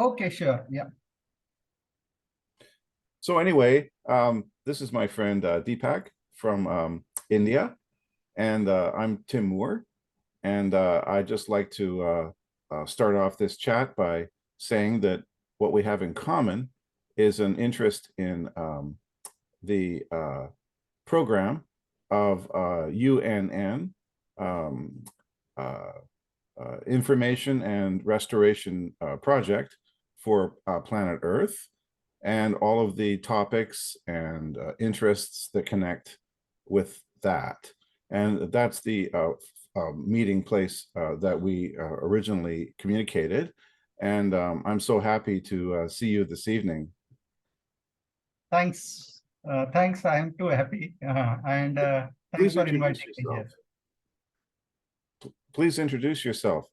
Okay, sure. Yeah. So anyway, this is my friend Deepak from India, and I'm Tim Moore. And I'd just like to start off this chat by saying that what we have in common is an interest in the program of UNN, um, uh, Information and Restoration Project for planet Earth, and all of the topics and interests that connect with that. And that's the meeting place that we originally communicated. And I'm so happy to see you this evening. Thanks. Thanks. I am too happy. And thanks Please for introduce inviting me yourself. here. Please introduce yourself.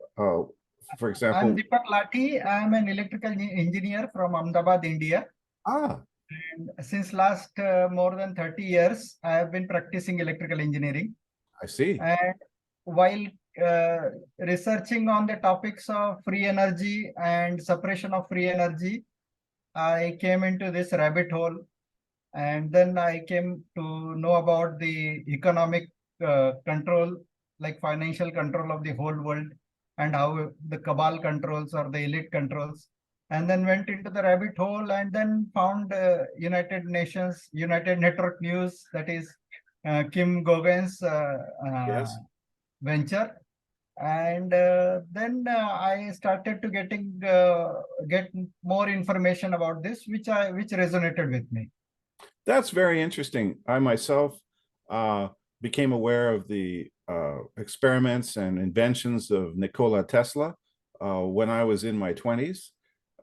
For I'm example, Deepak Lathi. I'm an electrical engineer from Ahmedabad, India. ah, And since last more than 30 years, I have been practicing electrical engineering. I see. And while uh, researching on the topics of free energy and suppression of free energy, I came into this rabbit hole. And then I came to know about the economic control, like financial control of the whole world, and how the cabal controls or the elite controls. And then went into the rabbit hole and then found United Nations, United Network News, that is Kim Gogan's Yes. venture. And then I started to get more information about this, which resonated with me. That's very interesting. I myself uh, became aware of the experiments and inventions of Nikola Tesla when I was in my 20s,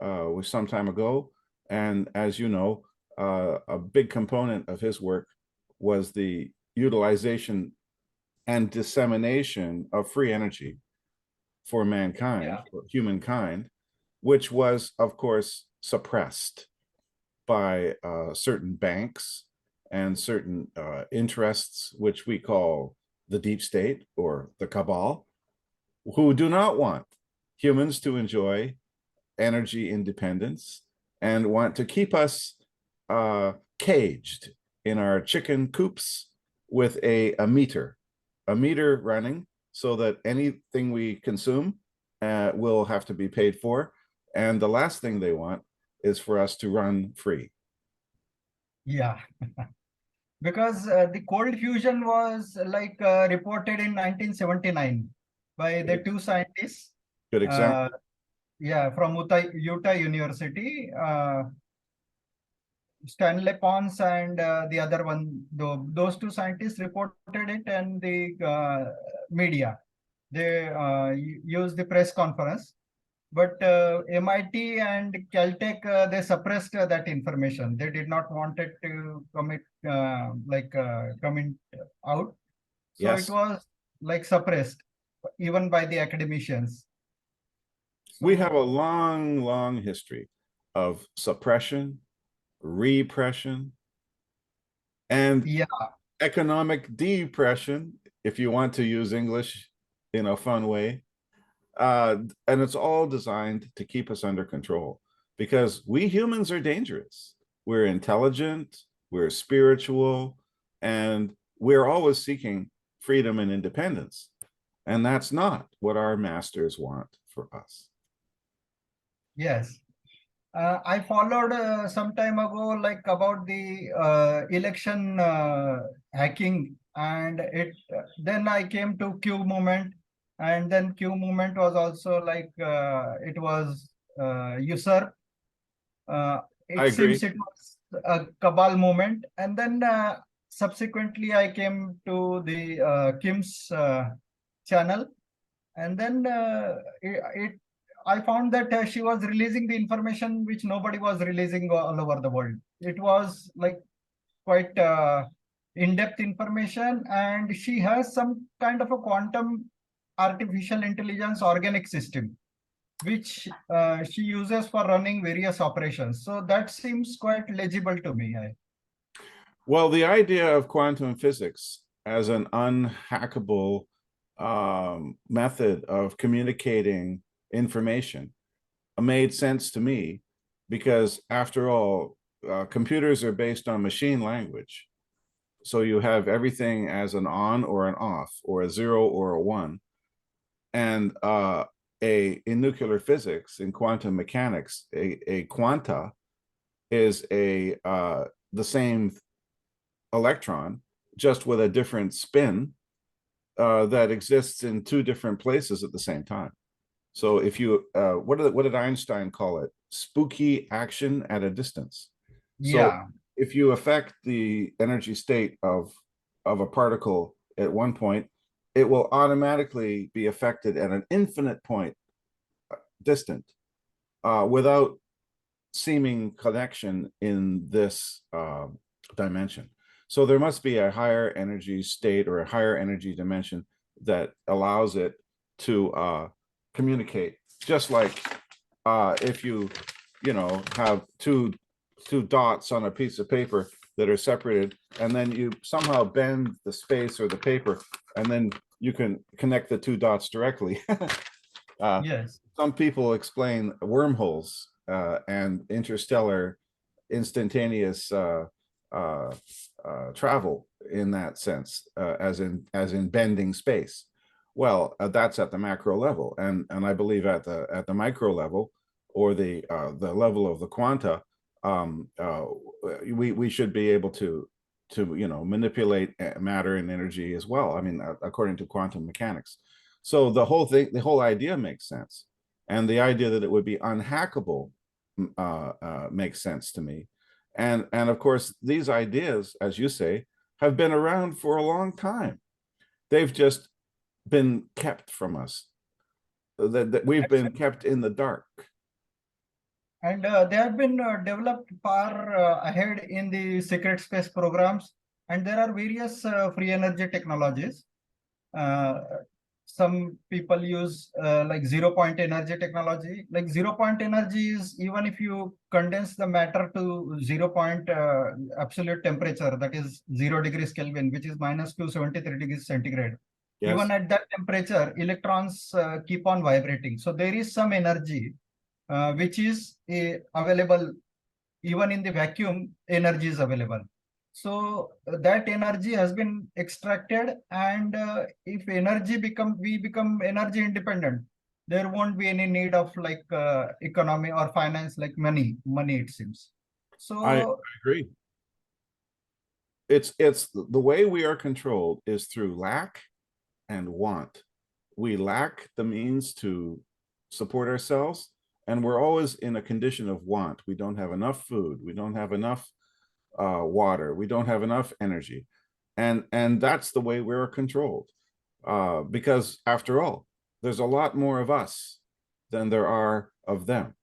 was some time ago. And as you know, a big component of his work was the utilization and dissemination of free energy for mankind, Yeah. for humankind, which was, of course, suppressed by certain banks and certain interests, which we call the deep state or the cabal, who do not want humans to enjoy energy independence and want to keep us caged in our chicken coops with a meter running so that anything we consume will have to be paid for. And the last thing they want is for us to run free. Yeah, because the cold fusion was like reported in 1979 by the two scientists, Good uh, example. yeah, from Utah University, Stanley Pons and the other one. Those two scientists reported it, and the media they used the press conference. But MIT and Caltech, they suppressed that information. They did not want it to coming out. So it Yes, was like suppressed even by the academicians. we have So a long, long history of suppression, repression, and yeah, economic depression, if you want to use English in a fun way. And it's all designed to keep us under control because we humans are dangerous. We're intelligent, we're spiritual, and we're always seeking freedom and independence. And that's not what our masters want for us. yes. I followed some time ago, like about the election hacking, and it. Then I came to Q movement, and then Q movement was also like it was usurped. Uh, I it seems agree. it was a cabal movement, and then subsequently I came to the Kim's channel, and then I found that she was releasing the information which nobody was releasing all over the world. It was like quite in-depth information, and she has some kind of a quantum artificial intelligence organic system which she uses for running various operations. So that seems quite legible to me. Well, the idea of quantum physics as an unhackable method of communicating information made sense to me, because after all, computers are based on machine language. So you have everything as an on or an off, or a 0 or a 1. And in nuclear physics, in quantum mechanics, a quanta is the same electron, just with a different spin, that exists in two different places at the same time. So if you, what did Einstein call it? Spooky action at a distance. So Yeah, if you affect the energy state of a particle at one point, it will automatically be affected at an infinite point distant, without seeming connection in this dimension. So there must be a higher energy state or a higher energy dimension that allows it to communicate. Just like if you have two dots on a piece of paper that are separated, and then you somehow bend the space or the paper, and then you can connect the two dots directly. yes. Some people explain wormholes and interstellar instantaneous travel in that sense, as in bending space. Well, that's at the macro level, and I believe at the micro level, or the level of the quanta, we should be able to manipulate matter and energy as well. I mean, according to quantum mechanics. So the whole idea makes sense, and the idea that it would be unhackable makes sense to me. And of course, these ideas, as you say, have been around for a long time. They've just been kept from us. That we've been kept in the dark. And they have been developed far ahead in the secret space programs. And there are various free energy technologies. Uh, some people use like 0 point energy technology. Like 0 point energy is, even if you condense the matter to 0 point absolute temperature, that is 0 degrees Kelvin, which is minus 273 degrees centigrade. Yes. Even at that temperature, electrons keep on vibrating. So there is some energy which is available. Even in the vacuum, energy is available. So that energy has been extracted, and if we become energy independent, there won't be any need of like economy or finance, like money, it seems. I So agree. It's the way we are controlled is through lack and want. We lack the means to support ourselves, and we're always in a condition of want. We don't have enough food, we don't have enough water, we don't have enough energy, and that's the way we're controlled. Because after all, there's a lot more of us than there are of them.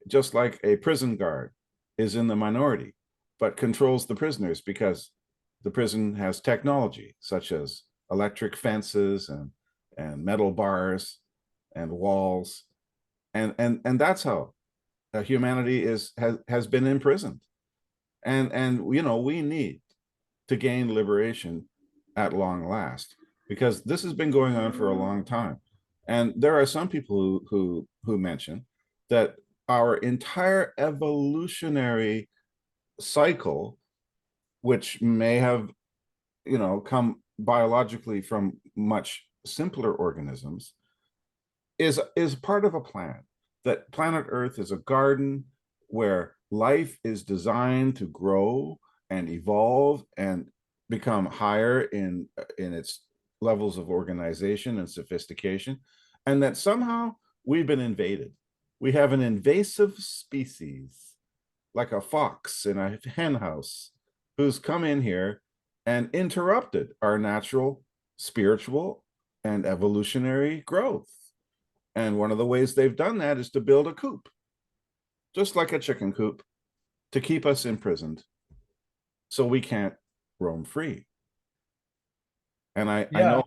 Just like a prison guard is in the minority, but controls the prisoners because the prison has technology such as electric fences and metal bars and walls, and that's how humanity has been imprisoned. And we need to gain liberation at long last, because this has been going on for a long time. And there are some people who mention that our entire evolutionary cycle, which may have come biologically from much simpler organisms, is part of a plan. That planet Earth is a garden where life is designed to grow and evolve and become higher in its levels of organization and sophistication, and that somehow we've been invaded. We have an invasive species, like a fox in a hen house, who's come in here and interrupted our natural, spiritual, and evolutionary growth. And one of the ways they've done that is to build a coop, just like a chicken coop, to keep us imprisoned so we can't roam free. And I yeah, know,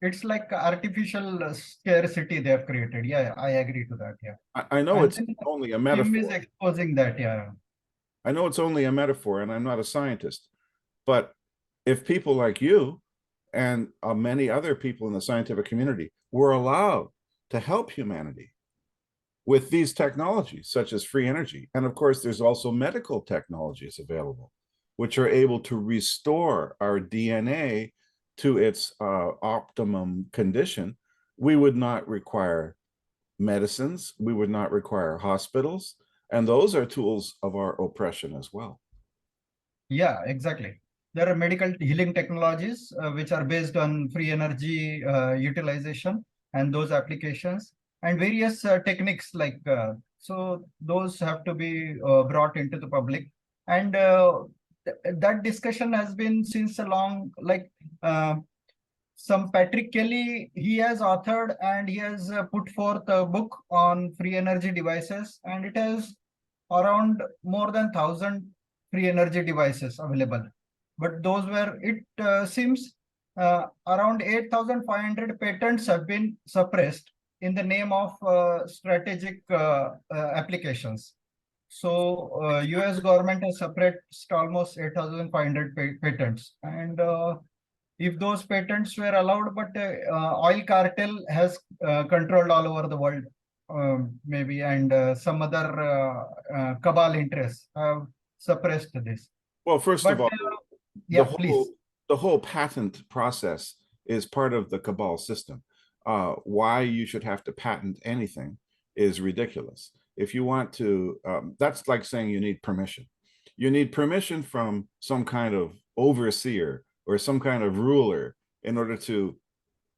it's like artificial scarcity they have created. Yeah, I agree to that. Yeah, I know and it's then only a Kim is metaphor. exposing that. Yeah, I know it's only a metaphor, and I'm not a scientist. But if people like you and many other people in the scientific community were allowed to help humanity with these technologies, such as free energy. And of course, there's also medical technologies available, which are able to restore our DNA to its optimum condition. We would not require medicines, we would not require hospitals, and those are tools of our oppression as well. Yeah, exactly. There are medical healing technologies which are based on free energy utilization and those applications, and various techniques like so those have to be brought into the public. And that discussion has been since a long, like uh, some Patrick Kelly, he has authored and he has put forth a book on free energy devices, and it has around more than 1,000 free energy devices available. But those were, it seems around 8,500 patents have been suppressed in the name of strategic applications. So US government has suppressed almost 8,500 patents. And if those patents were allowed, but oil cartel has controlled all over the world, maybe, and some other cabal interests have suppressed this. Well, first But of all, yeah, please. the whole patent process is part of the cabal system. Why you should have to patent anything is ridiculous. If you want to, that's like saying you need permission. You need permission from some kind of overseer or some kind of ruler in order to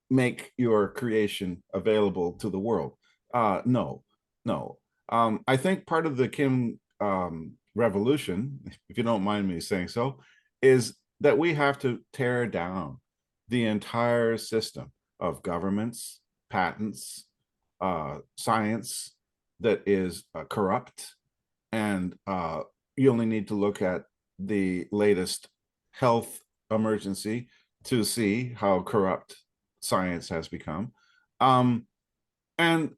make your creation available to the world. No, no. I think part of the Kim revolution, if you don't mind me saying so, is that we have to tear down the entire system of governments, patents, science that is corrupt. And you only need to look at the latest health emergency to see how corrupt science has become. And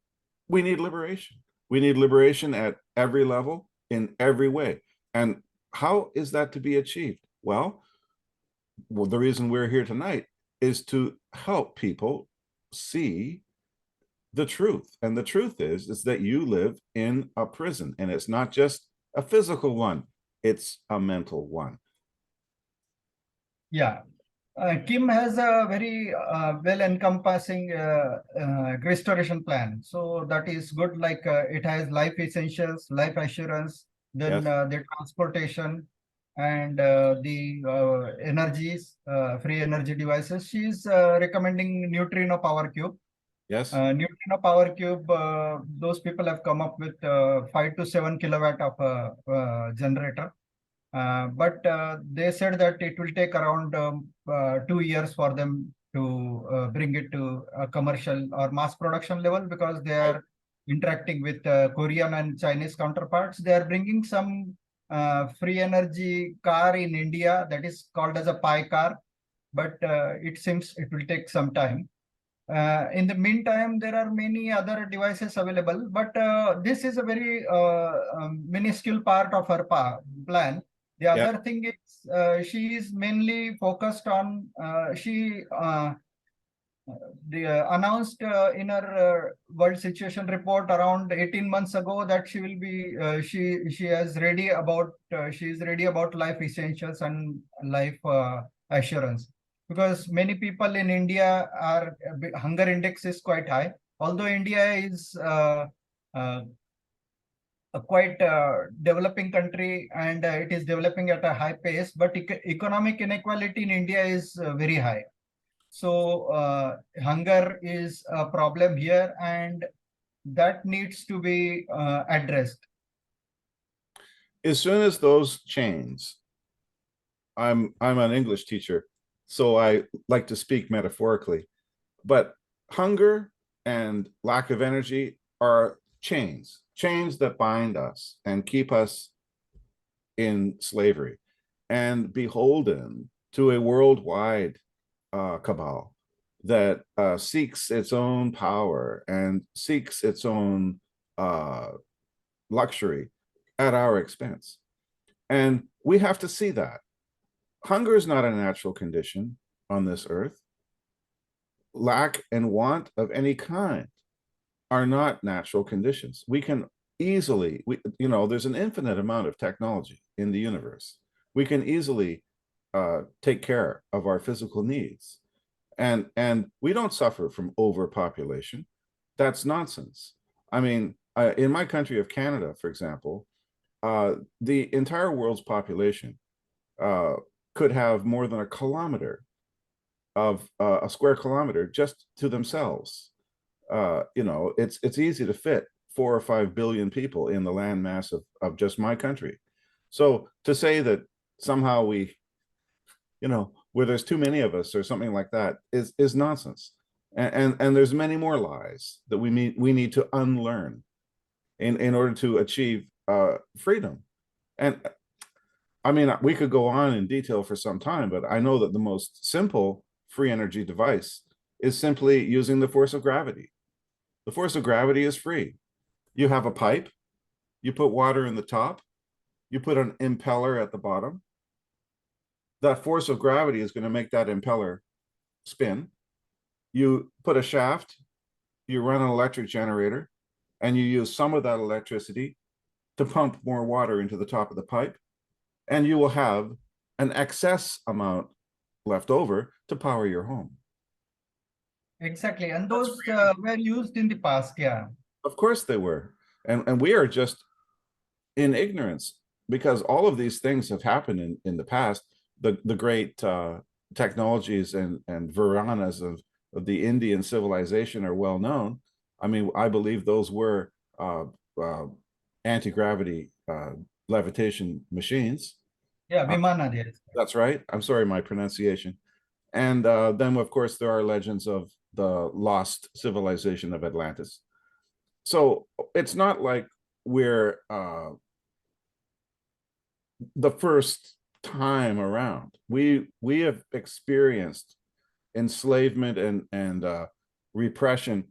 we need liberation. We need liberation at every level, in every way. And how is that to be achieved? Well, the reason we're here tonight is to help people see the truth. And the truth is that you live in a prison, and it's not just a physical one, it's a mental one. Yeah. Kim has a very well encompassing restoration plan. So that is good. Like it has life essentials, life assurance, then Yes. the transportation and the energies, free energy devices. She's recommending neutrino power cube. Yes. Neutrino power cube, those people have come up with 5 to 7 kilowatt of generator. But they said that it will take around 2 years for them to bring it to a commercial or mass production level, because they are interacting with Korean and Chinese counterparts. They are bringing some free energy car in India that is called as a Pi car, but it seems it will take some time. In the meantime, there are many other devices available, but this is a very minuscule part of her plan. The Yeah. other thing is she is mainly focused on, she announced in her world situation report around 18 months ago that she will be, she is ready about, she is ready about life essentials and life assurance. Because many people in India are, hunger index is quite high. Although India is a quite developing country, and it is developing at a high pace, but economic inequality in India is very high. So hunger is a problem here, and that needs to be addressed. As soon as those chains, I'm an English teacher, so I like to speak metaphorically, but hunger and lack of energy are chains that bind us and keep us in slavery and beholden to a worldwide cabal that seeks its own power and seeks its own luxury at our expense. And we have to see that. Hunger is not a natural condition on this earth. Lack and want of any kind are not natural conditions. We can easily, there's an infinite amount of technology in the universe. We can easily take care of our physical needs. And we don't suffer from overpopulation. That's nonsense. I mean, in my country of Canada, for example, the entire world's population could have more than a kilometer of a square kilometer just to themselves. It's easy to fit 4 or 5 billion people in the landmass of just my country. So to say that somehow where there's too many of us or something like that is nonsense. And there's many more lies that we need to unlearn in order to achieve freedom. And I mean, we could go on in detail for some time, but I know that the most simple free energy device is simply using the force of gravity. The force of gravity is free. You have a pipe, you put water in the top, you put an impeller at the bottom. That force of gravity is going to make that impeller spin. You put a shaft, you run an electric generator, and you use some of that electricity to pump more water into the top of the pipe, and you will have an excess amount left over to power your home. Exactly. And those were used in the past. Yeah. Of course they were. And we are just in ignorance because all of these things have happened in the past. The great technologies and viranas of the Indian civilization are well known. I mean, I believe those were anti-gravity levitation machines. Yeah, Vimana, yes. That's right. I'm sorry, my pronunciation. And then, of course, there are legends of the lost civilization of Atlantis. So it's not like we're the first time around. We have experienced enslavement and repression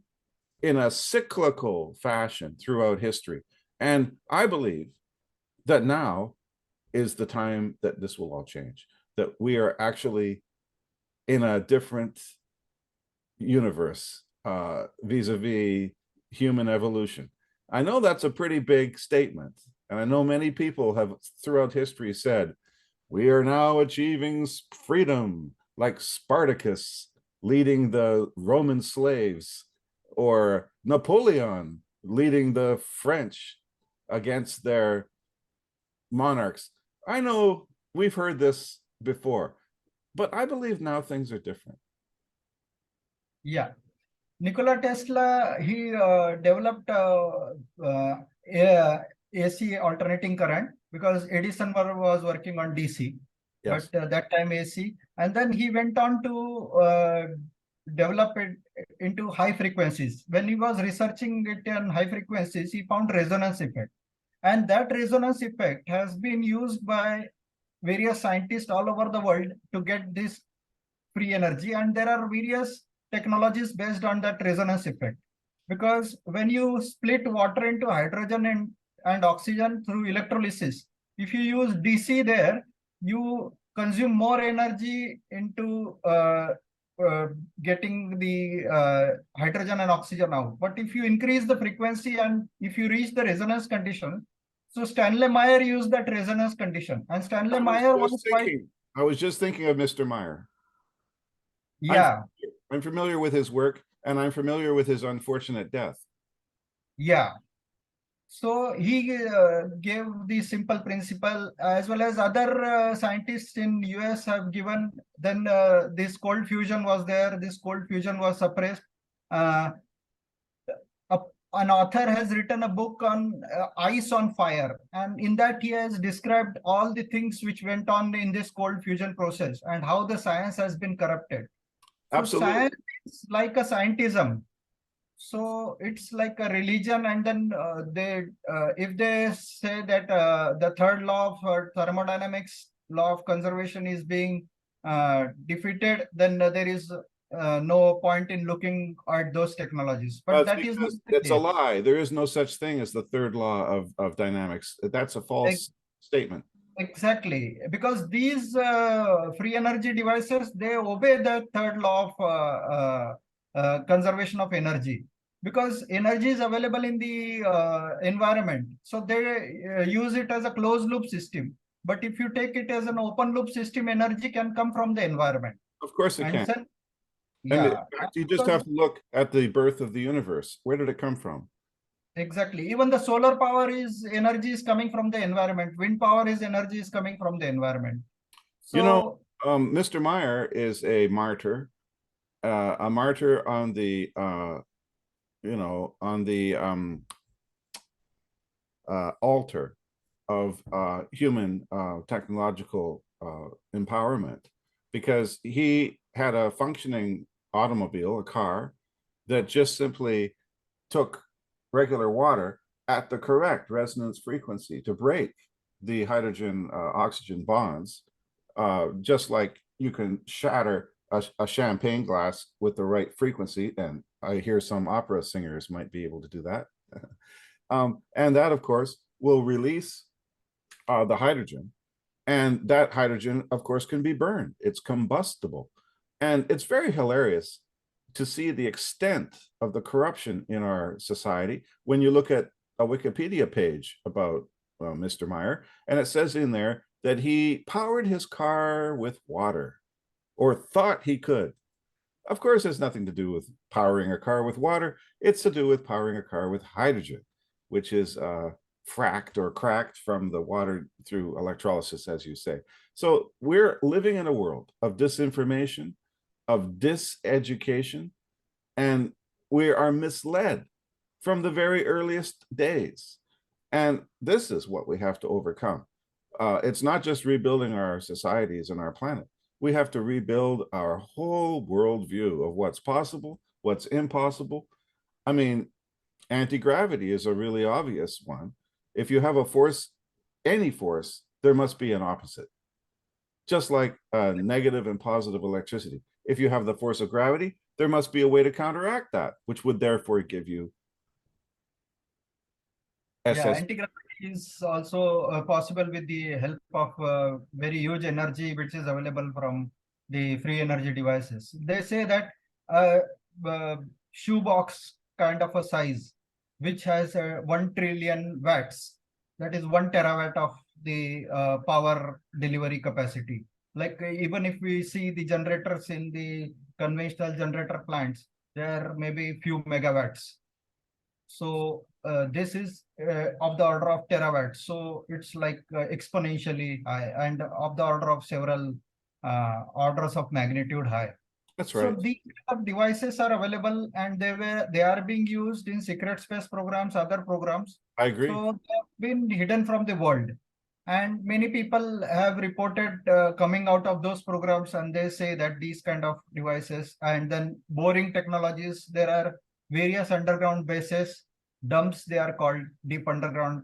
in a cyclical fashion throughout history. And I believe that now is the time that this will all change, that we are actually in a different universe vis-a-vis human evolution. I know that's a pretty big statement, and I know many people have throughout history said, we are now achieving freedom, like Spartacus leading the Roman slaves, or Napoleon leading the French against their monarchs. I know we've heard this before, but I believe now things are different. Yeah. Nikola Tesla, he developed AC alternating current because Edison was working on DC, Yes. but that time AC. And then he went on to develop it into high frequencies. When he was researching it on high frequencies, he found resonance effect. And that resonance effect has been used by various scientists all over the world to get this free energy. And there are various technologies based on that resonance effect. Because when you split water into hydrogen and oxygen through electrolysis, if you use DC there, you consume more energy into getting the hydrogen and oxygen out. But if you increase the frequency and if you reach the resonance condition, so Stanley Meyer used that resonance condition, and Stanley Meyer was quite. I was just thinking of Mr. Meyer. Yeah. I'm familiar with his work, and I'm familiar with his unfortunate death. Yeah. So he gave the simple principle, as well as other scientists in US have given. Then this cold fusion was there. This cold fusion was suppressed. An author has written a book on ice on fire, and in that he has described all the things which went on in this cold fusion process and how the science has been corrupted. So Absolutely. science is like a scientism. So it's like a religion, and then if they say that the third law of thermodynamics, law of conservation, is being defeated, then there is no point in looking at those technologies. But that is not the it's a case. lie. There is no such thing as the third law of dynamics. That's a false statement. Exactly, because these free energy devices, they obey the third law of conservation of energy. because energy is available in the environment. So they use it as a closed loop system. But if you take it as an open loop system, energy can come from the environment. Of course it And can. then, And in yeah, fact, you just have to look at the birth of the universe. Where did it come from? exactly. Even the solar power is energy is coming from the environment. Wind power is energy is coming from the environment. You know, So Mr. Meyer is a martyr on the on the altar of human technological empowerment, because he had a functioning automobile, a car, that just simply took regular water at the correct resonance frequency to break the hydrogen oxygen bonds, just like you can shatter a champagne glass with the right frequency. And I hear some opera singers might be able to do that. And that, of course, will release the hydrogen. And that hydrogen, of course, can be burned. It's combustible. And it's very hilarious to see the extent of the corruption in our society when you look at a Wikipedia page about Mr. Meyer, and it says in there that he powered his car with water, or thought he could. Of course, it has nothing to do with powering a car with water. It's to do with powering a car with hydrogen, which is fracked or cracked from the water through electrolysis, as you say. So we're living in a world of disinformation, of diseducation, and we are misled from the very earliest days. And this is what we have to overcome. It's not just rebuilding our societies and our planet. We have to rebuild our whole worldview of what's possible, what's impossible. I mean, anti-gravity is a really obvious one. If you have a force, any force, there must be an opposite. Just like negative and positive electricity. If you have the force of gravity, there must be a way to counteract that, which would therefore give you yeah, SS. anti-gravity is also possible with the help of very huge energy which is available from the free energy devices. They say that a shoebox kind of a size which has 1 trillion watts, that is 1 terawatt of the power delivery capacity. Like even if we see the generators in the conventional generator plants, there may be few megawatts. So this is of the order of terawatts. So it's like exponentially high and of the order of several orders of magnitude high. That's So right. these devices are available and they are being used in secret space programs, other programs. I agree. So they have been hidden from the world. And many people have reported coming out of those programs, and they say that these kind of devices and then boring technologies, there are various underground bases, dumps, they are called deep underground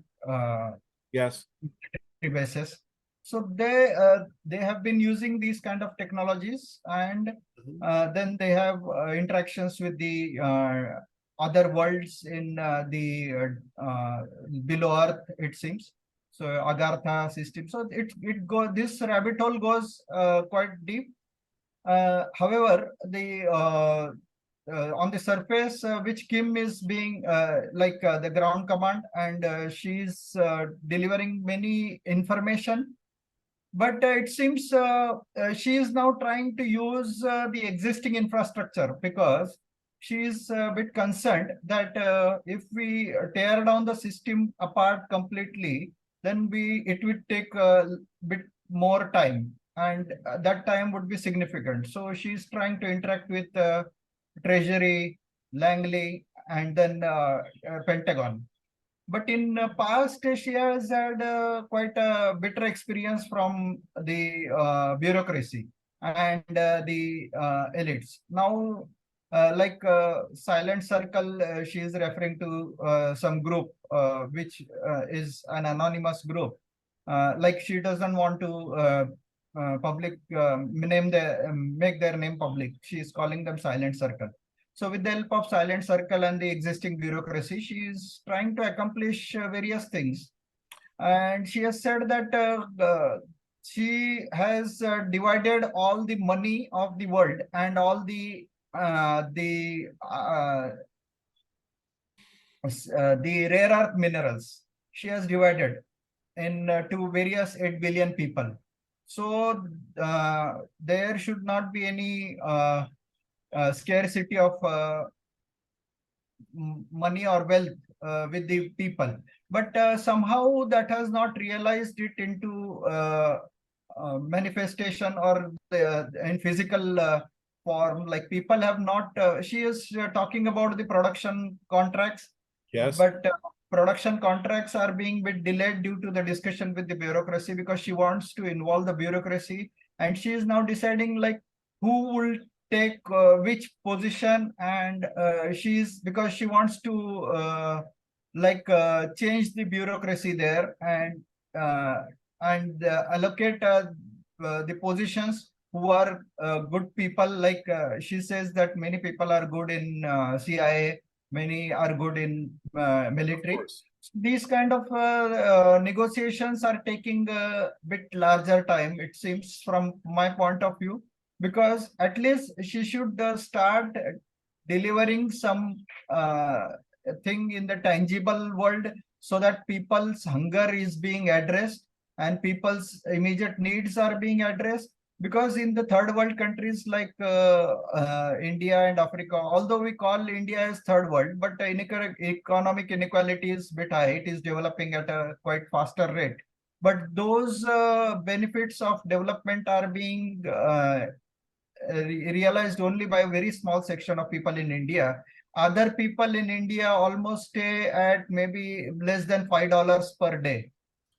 Yes. bases. So they have been using these kind of technologies, and then they have interactions with the other worlds in below Earth, it seems. So Agartha system. So this rabbit hole goes quite deep. However, the on the surface, which Kim is being like the ground command, and she's delivering many information. But it seems she is now trying to use the existing infrastructure, because she is a bit concerned that if we tear down the system apart completely, then it would take a bit more time, and that time would be significant. So she's trying to interact with Treasury, Langley, and then Pentagon. But in past, she has had quite a bitter experience from the bureaucracy and the elites. Now, like Silent Circle, she is referring to some group which is an anonymous group. Like she doesn't want to public make their name public. She is calling them Silent Circle. So with the help of Silent Circle and the existing bureaucracy, she is trying to accomplish various things. And she has said that she has divided all the money of the world and all the the rare earth minerals. She has divided in to various 8 billion people. So there should not be any scarcity of money or wealth with the people, but somehow that has not realized it into manifestation or in physical form. Like people have not she is talking about the production contracts, Yes. but production contracts are being bit delayed due to the discussion with the bureaucracy, because she wants to involve the bureaucracy, and she is now deciding like who will take which position, and she's because she wants to change the bureaucracy there, uh, and allocate the positions who are good people. Like she says that many people are good in CIA, many are good in Of military. course. These kind of negotiations are taking a bit larger time, it seems, from my point of view, because at least she should start delivering some thing in the tangible world, so that people's hunger is being addressed and people's immediate needs are being addressed. Because in the third world countries like India and Africa, although we call India as third world, but economic inequality is bit high. It is developing at a quite faster rate. But those benefits of development are being realized only by a very small section of people in India. Other people in India almost stay at maybe less than $5 per day.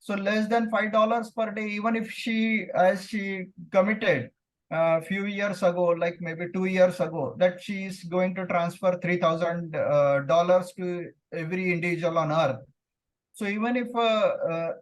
So less than $5 per day, even if she, as she committed a few years ago, like maybe 2 years ago, that she is going to transfer $3,000 to every individual on earth. So even if a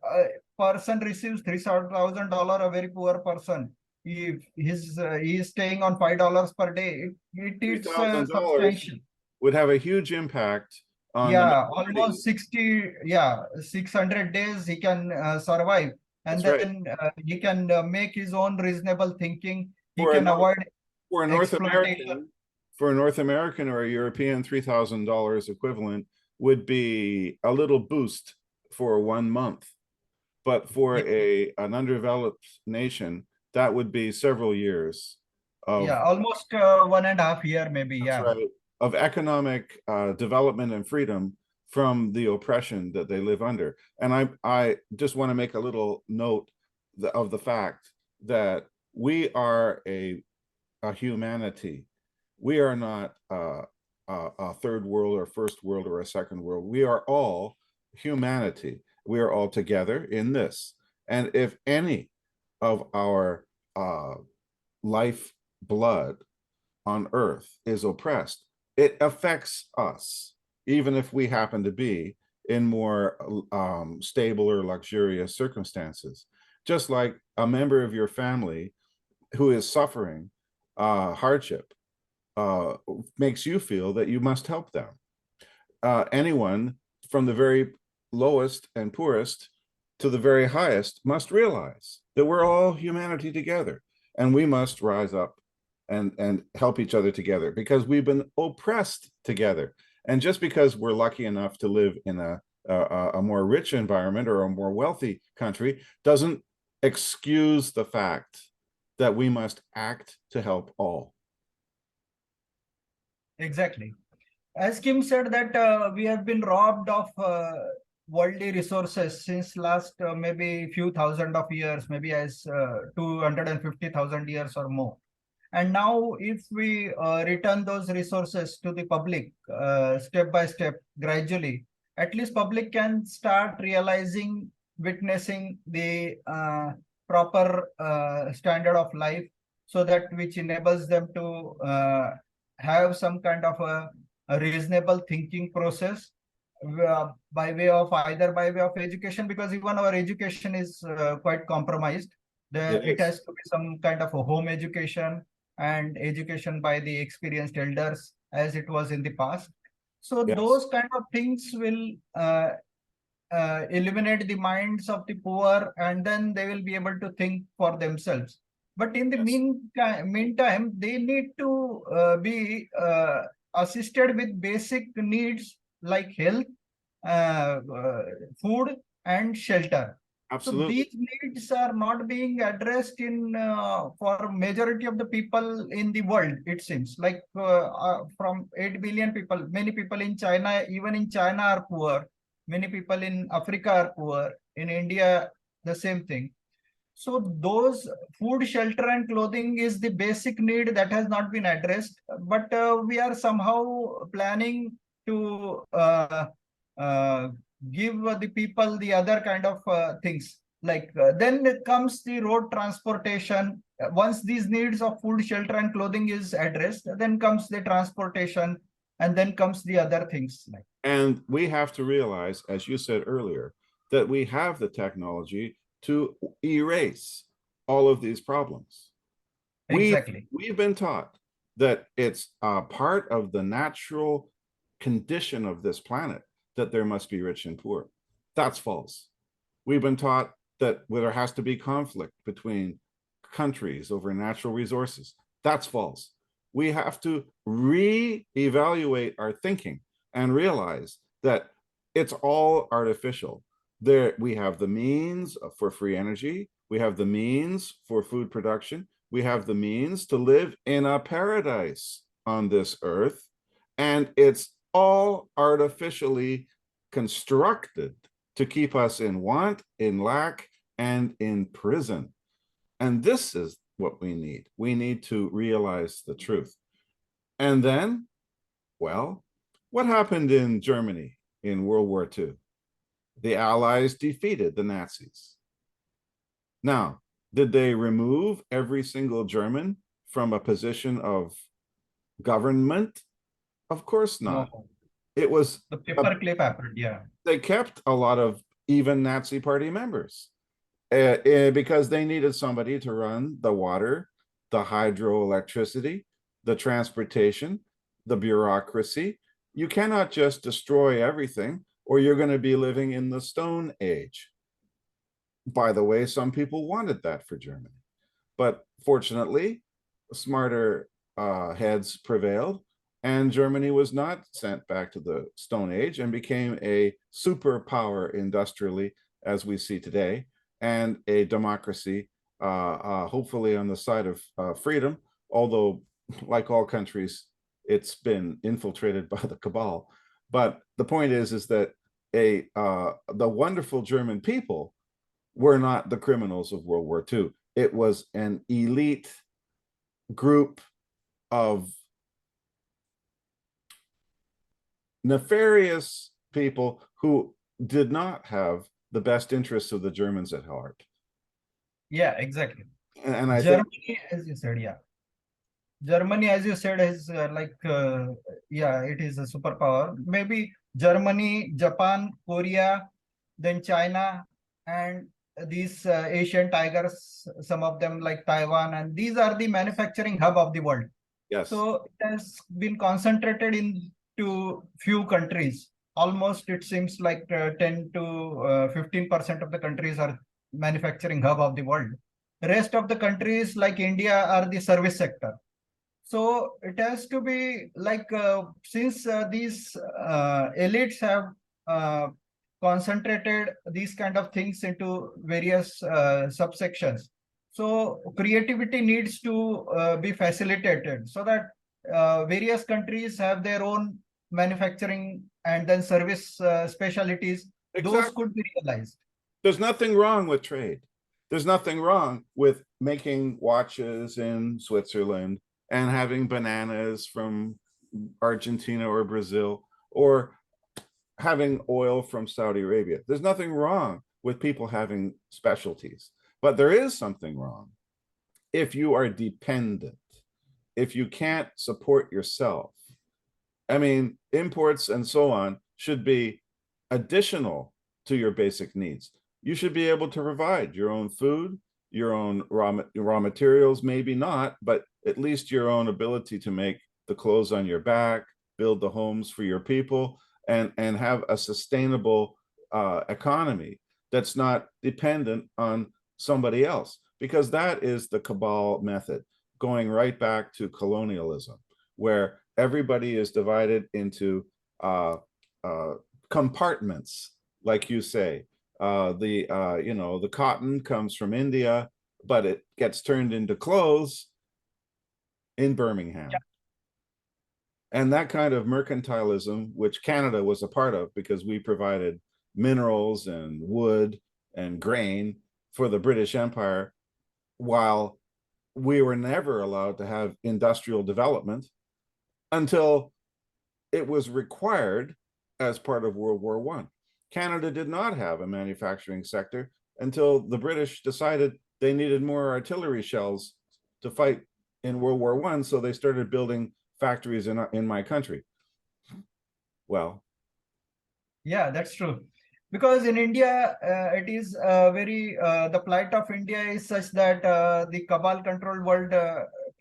person receives $3,000, a very poor person, if he is staying on $5 per day, Three it's thousand dollars substantial. would have a huge impact on the Yeah, majority. almost 60, yeah, 600 days he can survive, and That's right. then he can make his own reasonable thinking. He For a can North avoid for a North exploitation. American, for a North American or a European, $3,000 equivalent would be a little boost for 1 month. But for an undeveloped nation, that would be several years of, Yeah, almost 1.5 year, maybe. that's Yeah. right, of economic development and freedom from the oppression that they live under. And I just want to make a little note of the fact that we are a humanity. We are not a third world or first world or a second world. We are all humanity. We are all together in this. And if any of our life blood on earth is oppressed, it affects us, even if we happen to be in more stable or luxurious circumstances. Just like a member of your family who is suffering hardship makes you feel that you must help them. Anyone from the very lowest and poorest to the very highest must realize that we're all humanity together, and we must rise up and help each other together, because we've been oppressed together. And just because we're lucky enough to live in a more rich environment or a more wealthy country doesn't excuse the fact that we must act to help all. Exactly. As Kim said that we have been robbed of worldly resources since last maybe few thousand of years, maybe as 250,000 years or more. And now if we return those resources to the public step by step, gradually, at least public can start realizing, witnessing the proper standard of life, so that which enables them to have some kind of a reasonable thinking process by way of either by way of education, because even our education is quite compromised. It It is. has to be some kind of a home education and education by the experienced elders, as it was in the past. So Yes. those kind of things will illuminate the minds of the poor, and then they will be able to think for themselves. But in the Yes. meantime, they need to be assisted with basic needs like health, food, and shelter. So Absolutely. these needs are not being addressed in for majority of the people in the world. It seems like from 8 billion people, many people in China, even in China, are poor. Many people in Africa are poor. In India, the same thing. So those food, shelter, and clothing is the basic need that has not been addressed. But we are somehow planning to uh, give the people the other kind of things. Like then it comes the road transportation. Once these needs of food, shelter, and clothing is addressed, then comes the transportation, and then comes the other things. Like And we have to realize, as you said earlier, that we have the technology to erase all of these problems. exactly. We've been taught that it's a part of the natural condition of this planet that there must be rich and poor. That's false. We've been taught that there has to be conflict between countries over natural resources. That's false. We have to re-evaluate our thinking and realize that it's all artificial. There, we have the means for free energy. We have the means for food production. We have the means to live in a paradise on this earth. And it's all artificially constructed to keep us in want, in lack, and in prison. And this is what we need. We need to realize the truth. And then, well, what happened in Germany in World War II? The Allies defeated the Nazis. Now, did they remove every single German from a position of government? Of course not. No, It was, the paperclip happened. Yeah. they kept a lot of even Nazi party members because they needed somebody to run the water, the hydroelectricity, the transportation, the bureaucracy. You cannot just destroy everything, or you're going to be living in the Stone Age. By the way, some people wanted that for Germany, but fortunately, smarter heads prevailed, and Germany was not sent back to the Stone Age and became a superpower industrially, as we see today, and a democracy, hopefully on the side of freedom, although, like all countries, it's been infiltrated by the cabal. But the point is that the wonderful German people were not the criminals of World War II. It was an elite group of nefarious people who did not have the best interests of the Germans at heart. Yeah, exactly. And I think, Germany, as you said, yeah. Germany, as you said, is yeah, it is a superpower. Maybe Germany, Japan, Korea, then China, and these Asian tigers, some of them like Taiwan, and these are the manufacturing hub of the world. yes, So it has been concentrated into few countries. Almost it seems like 10 to 15% of the countries are manufacturing hub of the world. Rest of the countries like India are the service sector. So it has to be like since these elites have uh, concentrated these kind of things into various subsections. So creativity needs to be facilitated so that various countries have their own manufacturing and then service specialties. Those exactly. could be realized. There's nothing wrong with trade. There's nothing wrong with making watches in Switzerland and having bananas from Argentina or Brazil, or having oil from Saudi Arabia. There's nothing wrong with people having specialties, but there is something wrong if you are dependent, if you can't support yourself. I mean, imports and so on should be additional to your basic needs. You should be able to provide your own food, your own raw materials, maybe not, but at least your own ability to make the clothes on your back, build the homes for your people, and have a sustainable economy that's not dependent on somebody else, because that is the cabal method, going right back to colonialism, where everybody is divided into compartments, like you say. The cotton comes from India, but it gets turned into clothes in Birmingham. And that kind of mercantilism, which Canada was a part of because we provided minerals and wood and grain for the British Empire, while we were never allowed to have industrial development until it was required as part of World War I. Canada did not have a manufacturing sector until the British decided they needed more artillery shells to fight in World War I, so they started building factories in my country. Well, yeah, that's true. Because in India, it is the plight of India is such that the cabal controlled world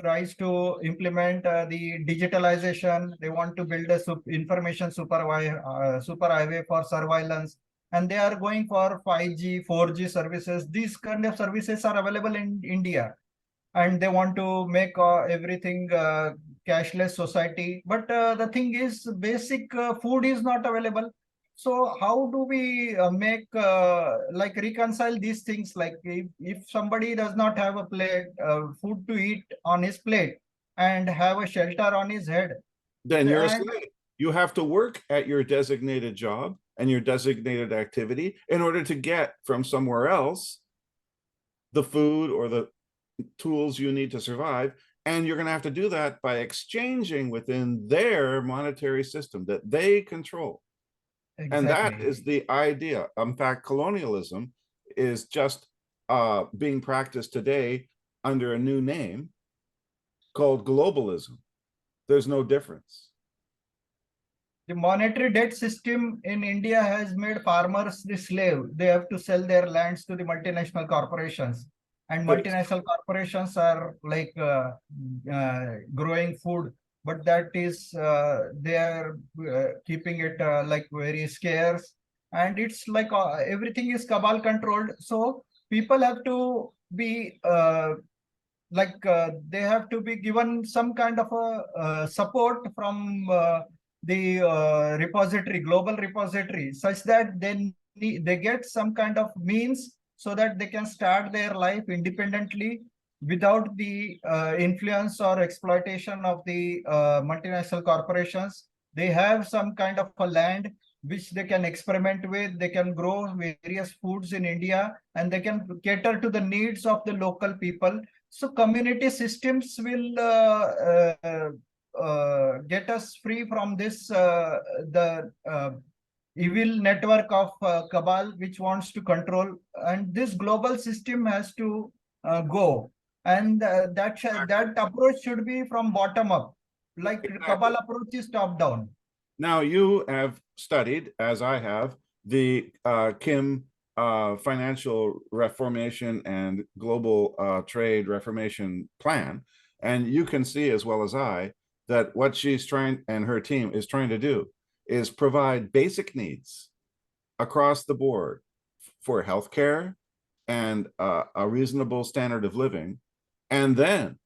tries to implement the digitalization. They want to build a information superhighway for surveillance, and they are going for 5G, 4G services. These kind of services are available in India, and they want to make everything cashless society. But the thing is, basic food is not available. So how do we make like reconcile these things? Like if somebody does not have a plate food to eat on his plate and have a shelter on his head, then you're a and slave. You have to work at your designated job and your designated activity in order to get from somewhere else the food or the tools you need to survive. And you're going to have to do that by exchanging within their monetary system that they control. And that exactly. is the idea. In fact, colonialism is just being practiced today under a new name called globalism. There's no difference. The monetary debt system in India has made farmers the slave. They have to sell their lands to the multinational corporations. And But multinational corporations are like growing food, but that is, they are keeping it like very scarce. And it's like everything is cabal controlled. So people have to be they have to be given some kind of a support from the repository, global repository, such that they get some kind of means so that they can start their life independently without the influence or exploitation of the multinational corporations. They have some kind of a land which they can experiment with. They can grow various foods in India, and they can cater to the needs of the local people. So community systems will get us free from this the evil network of cabal which wants to control, and this global system has to go, and that approach should be from bottom up, like exactly. cabal approach is top down. Now you have studied, as I have, the Kim financial reformation and global trade reformation plan, and you can see as well as I that what she's trying and her team is trying to do is provide basic needs across the board for healthcare and a reasonable standard of living, and then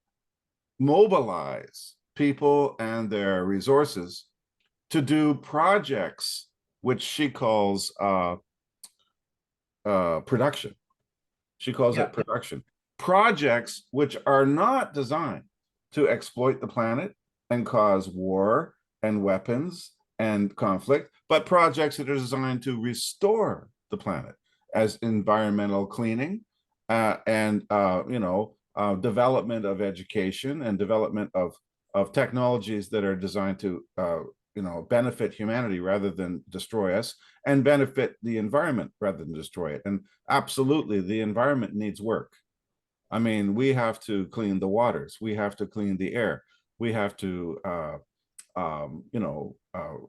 mobilize people and their resources to do projects which she calls production. She calls Yeah, it production. Projects which are not designed to exploit the planet and cause war and weapons and conflict, but projects that are designed to restore the planet as environmental cleaning and development of education and development of technologies that are designed to benefit humanity rather than destroy us, and benefit the environment rather than destroy it. And absolutely, the environment needs work. I mean, we have to clean the waters, we have to clean the air, we have to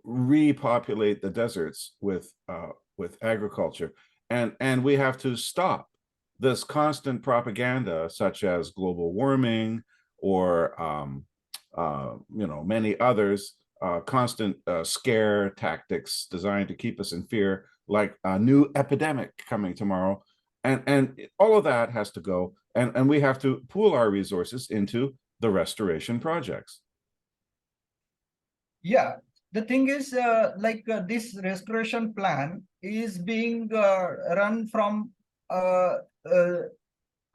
repopulate the deserts with agriculture, and we have to stop this constant propaganda, such as global warming or many others, constant scare tactics designed to keep us in fear, like a new epidemic coming tomorrow. And all of that has to go, and we have to pool our resources into the restoration projects. yeah. the thing is, this restoration plan is being run from uh, uh,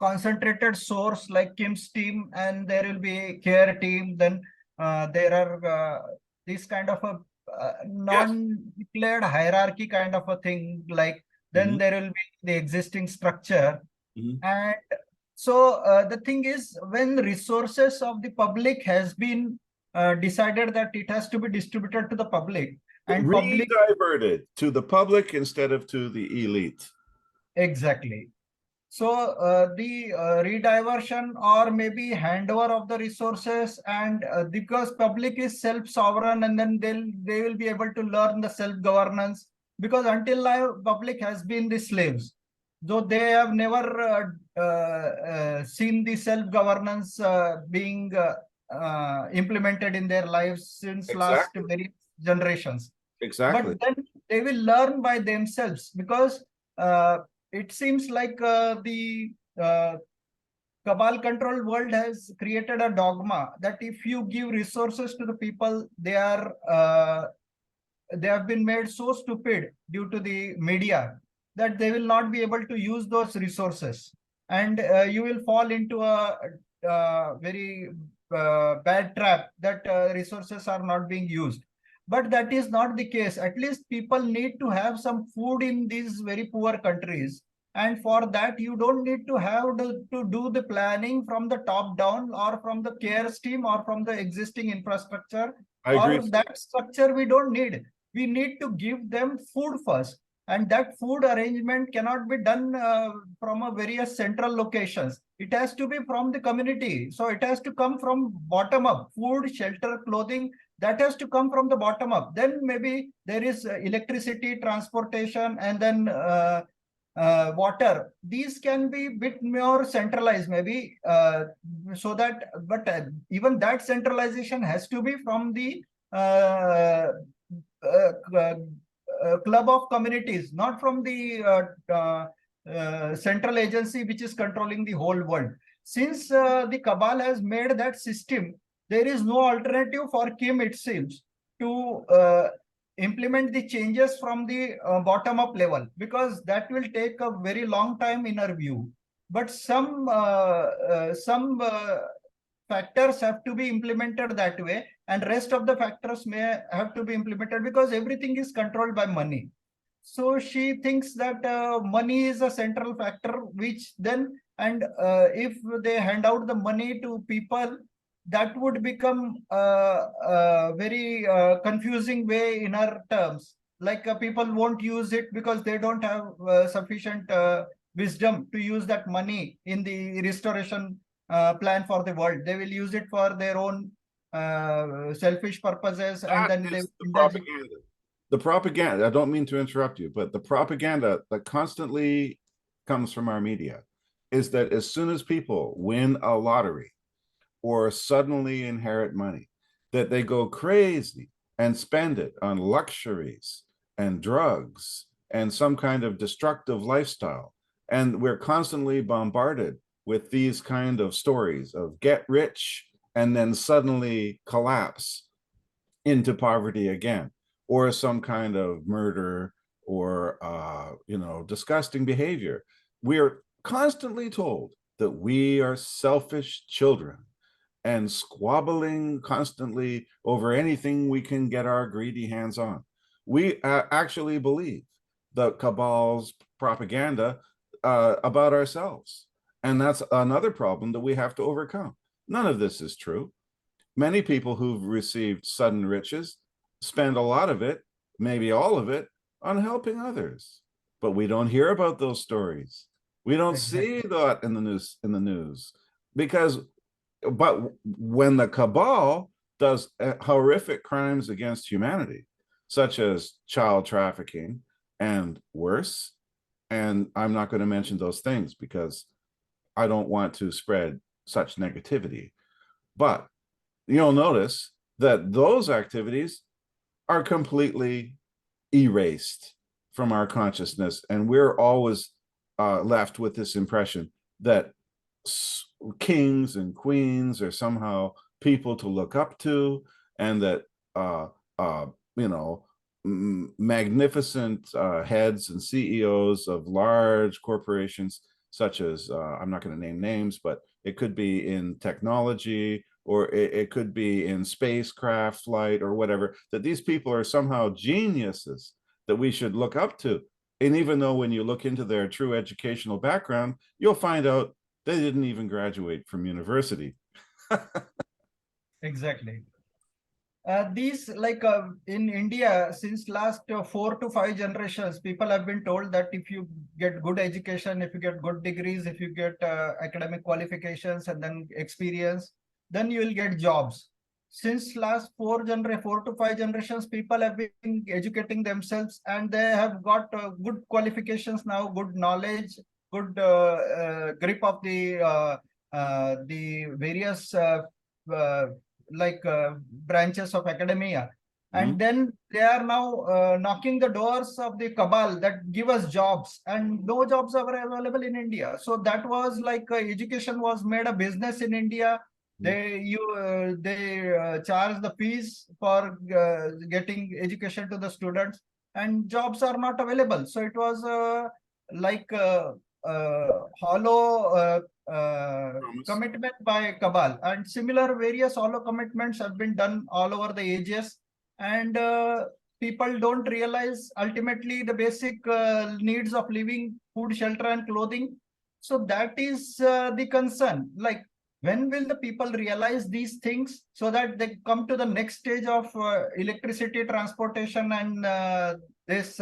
concentrated source like Kim's team, and there will be a care team. Then there are this kind of a Yes. non-declared hierarchy kind of a thing. Like then Mhm, there will be the existing structure, mhm. and so the thing is, when resources of the public has been decided that it has to be distributed to the public, and public Rediverted to the public instead of to the elite. exactly. So the rediversion or maybe handover of the resources, and because public is self-sovereign, and then they will be able to learn the self-governance, because until now public has been the slaves, though they have never seen the self-governance being implemented in their lives since last Exactly. many generations. But Exactly. then they will learn by themselves, because uh, it seems like the cabal controlled world has created a dogma that if you give resources to the people, they have been made so stupid due to the media that they will not be able to use those resources, and you will fall into a very bad trap that resources are not being used. But that is not the case. At least people need to have some food in these very poor countries, and for that you don't need to have to do the planning from the top down, or from the care team, or from the existing infrastructure, I agree or with you. that structure we don't need. We need to give them food first, and that food arrangement cannot be done from a various central locations. It has to be from the community, so it has to come from bottom up. Food, shelter, clothing, that has to come from the bottom up. Then maybe there is electricity, transportation, and then water. These can be bit more centralized maybe, so that, but even that centralization has to be from the uh, uh, uh, club of communities, not from the central agency which is controlling the whole world. Since the cabal has made that system, there is no alternative for Kim, it seems, to implement the changes from the bottom up level, because that will take a very long time in our view. But some factors have to be implemented that way, and rest of the factors may have to be implemented, because everything is controlled by money. So she thinks that money is a central factor, which then, and if they hand out the money to people, that would become a very confusing way in our terms. Like people won't use it because they don't have sufficient wisdom to use that money in the restoration plan for the world. They will use it for their own selfish purposes, and That then they is the indulge. propaganda. The propaganda, I don't mean to interrupt you, but the propaganda that constantly comes from our media is that as soon as people win a lottery or suddenly inherit money, that they go crazy and spend it on luxuries and drugs and some kind of destructive lifestyle. And we're constantly bombarded with these kind of stories of get rich and then suddenly collapse into poverty again, or some kind of murder, or disgusting behavior. We're constantly told that we are selfish children and squabbling constantly over anything we can get our greedy hands on. We actually believe the cabal's propaganda about ourselves. And that's another problem that we have to overcome. None of this is true. Many people who've received sudden riches spend a lot of it, maybe all of it, on helping others. But we don't hear about those stories. We don't see Exactly. that in the news because but when the cabal does horrific crimes against humanity, such as child trafficking and worse, and I'm not going to mention those things because I don't want to spread such negativity, but you'll notice that those activities are completely erased from our consciousness. And we're always left with this impression that kings and queens are somehow people to look up to, and that you know, magnificent heads and CEOs of large corporations, such as, I'm not going to name names, but it could be in technology, or it could be in spacecraft flight or whatever, that these people are somehow geniuses that we should look up to. And even though when you look into their true educational background, you'll find out they didn't even graduate from university. Exactly. These like in India, since last 4 to 5 generations, people have been told that if you get good education, if you get good degrees, if you get academic qualifications and then experience, then you will get jobs. Since last 4 to 5 generations, people have been educating themselves and they have got good qualifications now, good knowledge, good grip of the various uh, branches of academia. And then they are now knocking the doors of the cabal that give us jobs, and no jobs are available in India. So that was like education was made a business in India. They charge the fees for getting education to the students, and jobs are not available. So it was like hollow commitment by cabal, and similar various hollow commitments have been done all over the ages, and people don't realize ultimately the basic needs of living, food, shelter, and clothing. So that is the concern. Like, when will the people realize these things so that they come to the next stage of electricity, transportation, and this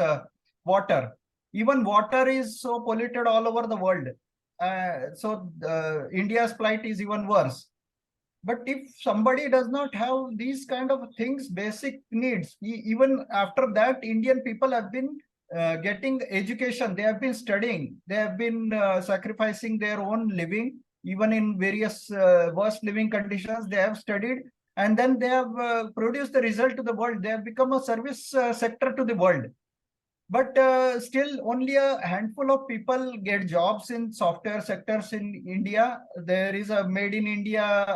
water? Even water is so polluted all over the world. So India's plight is even worse. But if somebody does not have these kind of things, basic needs, even after that, Indian people have been getting education. They have been studying. They have been sacrificing their own living, even in various worst living conditions. They have studied, and then they have produced the result to the world. They have become a service sector to the world. But still only a handful of people get jobs in software sectors in India. There is a made in India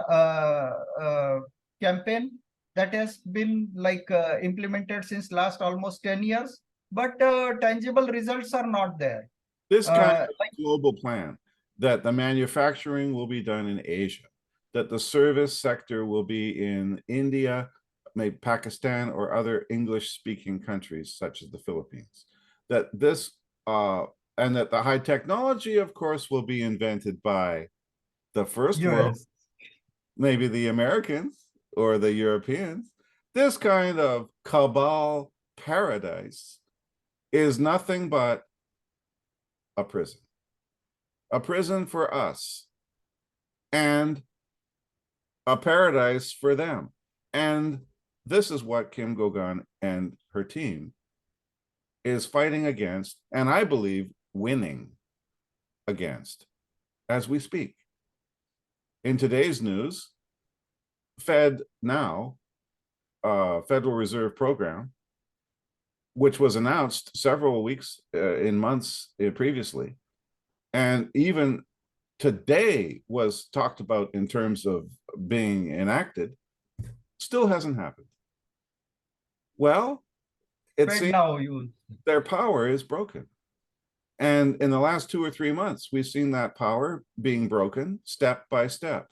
campaign that has been like implemented since last almost 10 years, but tangible results are not there. This kind of Like, global plan that the manufacturing will be done in Asia, that the service sector will be in India, maybe Pakistan, or other English-speaking countries such as the Philippines, that this and that the high technology, of course, will be invented by the first world, US. maybe the Americans or the Europeans. This kind of cabal paradise is nothing but a prison for us, and a paradise for them. And this is what Kim Gogan and her team is fighting against, and I believe winning against, as we speak. In today's news, Fed Now, Federal Reserve Program, which was announced several weeks in months previously, and even today was talked about in terms of being enacted, still hasn't happened. Well, it Fed seems now you. their power is broken. And in the last 2 or 3 months, we've seen that power being broken step by step.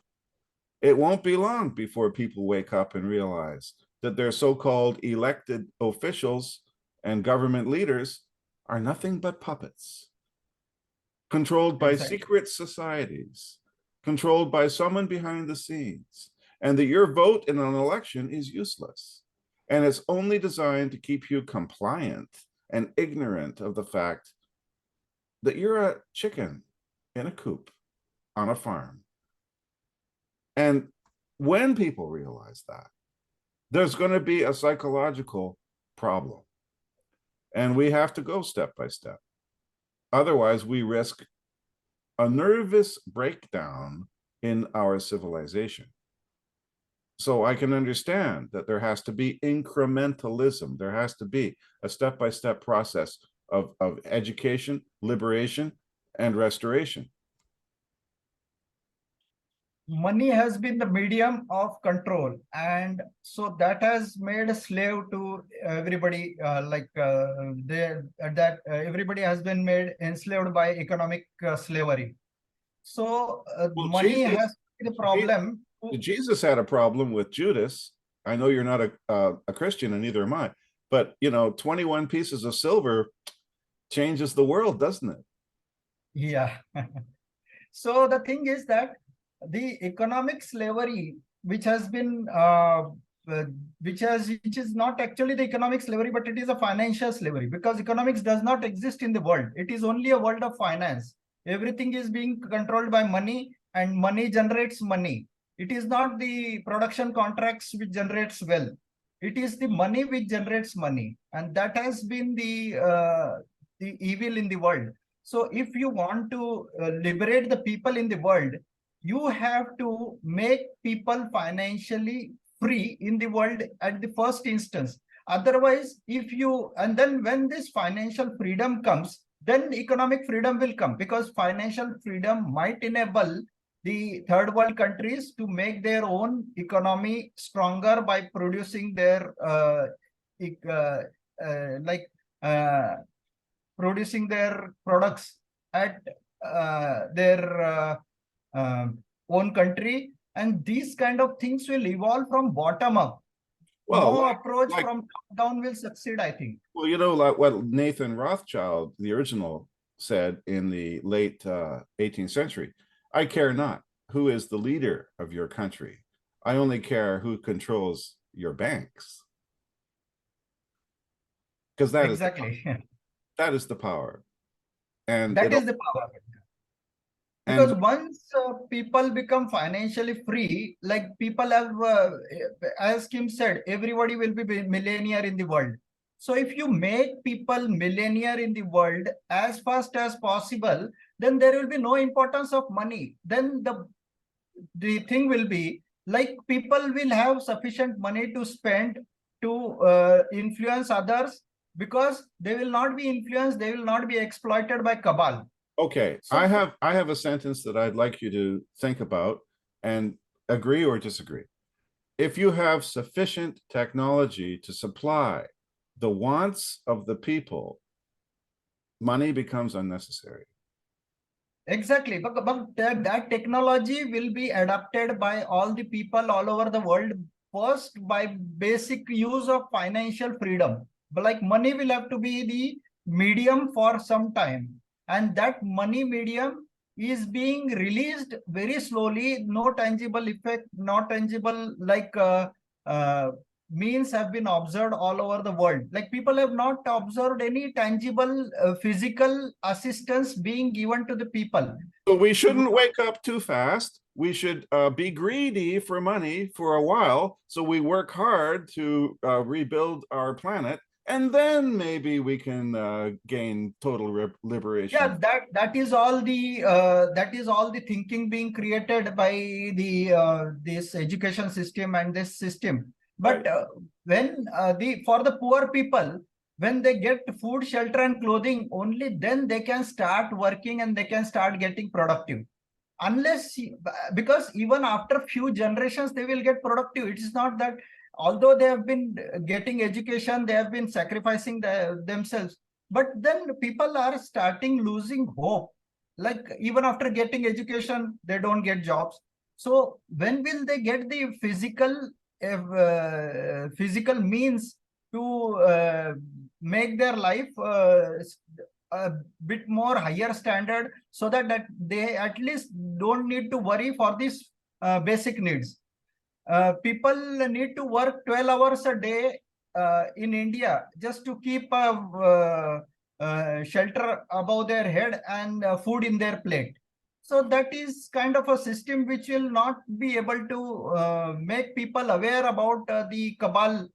It won't be long before people wake up and realize that their so-called elected officials and government leaders are nothing but puppets, controlled by Exactly. secret societies, controlled by someone behind the scenes, and that your vote in an election is useless. And it's only designed to keep you compliant and ignorant of the fact that you're a chicken in a coop on a farm. And when people realize that, there's going to be a psychological problem. And we have to go step by step. Otherwise, we risk a nervous breakdown in our civilization. So I can understand that there has to be incrementalism. There has to be a step-by-step process of education, liberation, and restoration. money has been the medium of control, and so that has made a slave to everybody, everybody has been made enslaved by economic slavery. So Well, money has been the problem. Jesus had a problem with Judas. I know you're not a Christian, and neither am I. But 21 pieces of silver changes the world, doesn't it? Yeah. So the thing is that the economic slavery, which has been uh, which is not actually the economic slavery, but it is a financial slavery, because economics does not exist in the world. It is only a world of finance. Everything is being controlled by money, and money generates money. It is not the production contracts which generates wealth. It is the money which generates money, and that has been the evil in the world. So if you want to liberate the people in the world, you have to make people financially free in the world at the first instance. Otherwise, if you, and then when this financial freedom comes, then economic freedom will come, because financial freedom might enable the third world countries to make their own economy stronger by producing their uh, like uh, producing their products at their uh, own country, and these kind of things will evolve from bottom up. Well, No approach like from top down will succeed, I think. well, like what Nathan Rothschild, the original, said in the late 18th century. I care not who is the leader of your country. I only care who controls your banks. Because Exactly. that is the power. And That is the power. and Because once people become financially free, like people have, as Kim said, everybody will be millionaire in the world. So if you make people millionaire in the world as fast as possible, then there will be no importance of money. Then the thing will be like people will have sufficient money to spend to influence others, because they will not be influenced, they will not be exploited by cabal. okay, So I have a sentence that I'd like you to think about and agree or disagree. If you have sufficient technology to supply the wants of the people, money becomes unnecessary. exactly, but that technology will be adapted by all the people all over the world, first by basic use of financial freedom. But like money will have to be the medium for some time, and that money medium is being released very slowly. No tangible effect, not tangible uh, means have been observed all over the world. Like people have not observed any tangible physical assistance being given to the people. So we shouldn't wake up too fast. We should be greedy for money for a while. So we work hard to rebuild our planet, and then maybe we can gain total liberation. Yeah, that is all the thinking being created by the this education system and this system. Right. But when the for the poor people, when they get food, shelter, and clothing, only then they can start working and they can start getting productive. Unless because even after few generations they will get productive. It is not that although they have been getting education, they have been sacrificing themselves, but then people are starting losing hope. Like even after getting education, they don't get jobs. So when will they get the physical means to make their life a bit more higher standard, so that they at least don't need to worry for these basic needs. People need to work 12 hours a day in India just to keep shelter above their head and food in their plate. So that is kind of a system which will not be able to make people aware about the cabal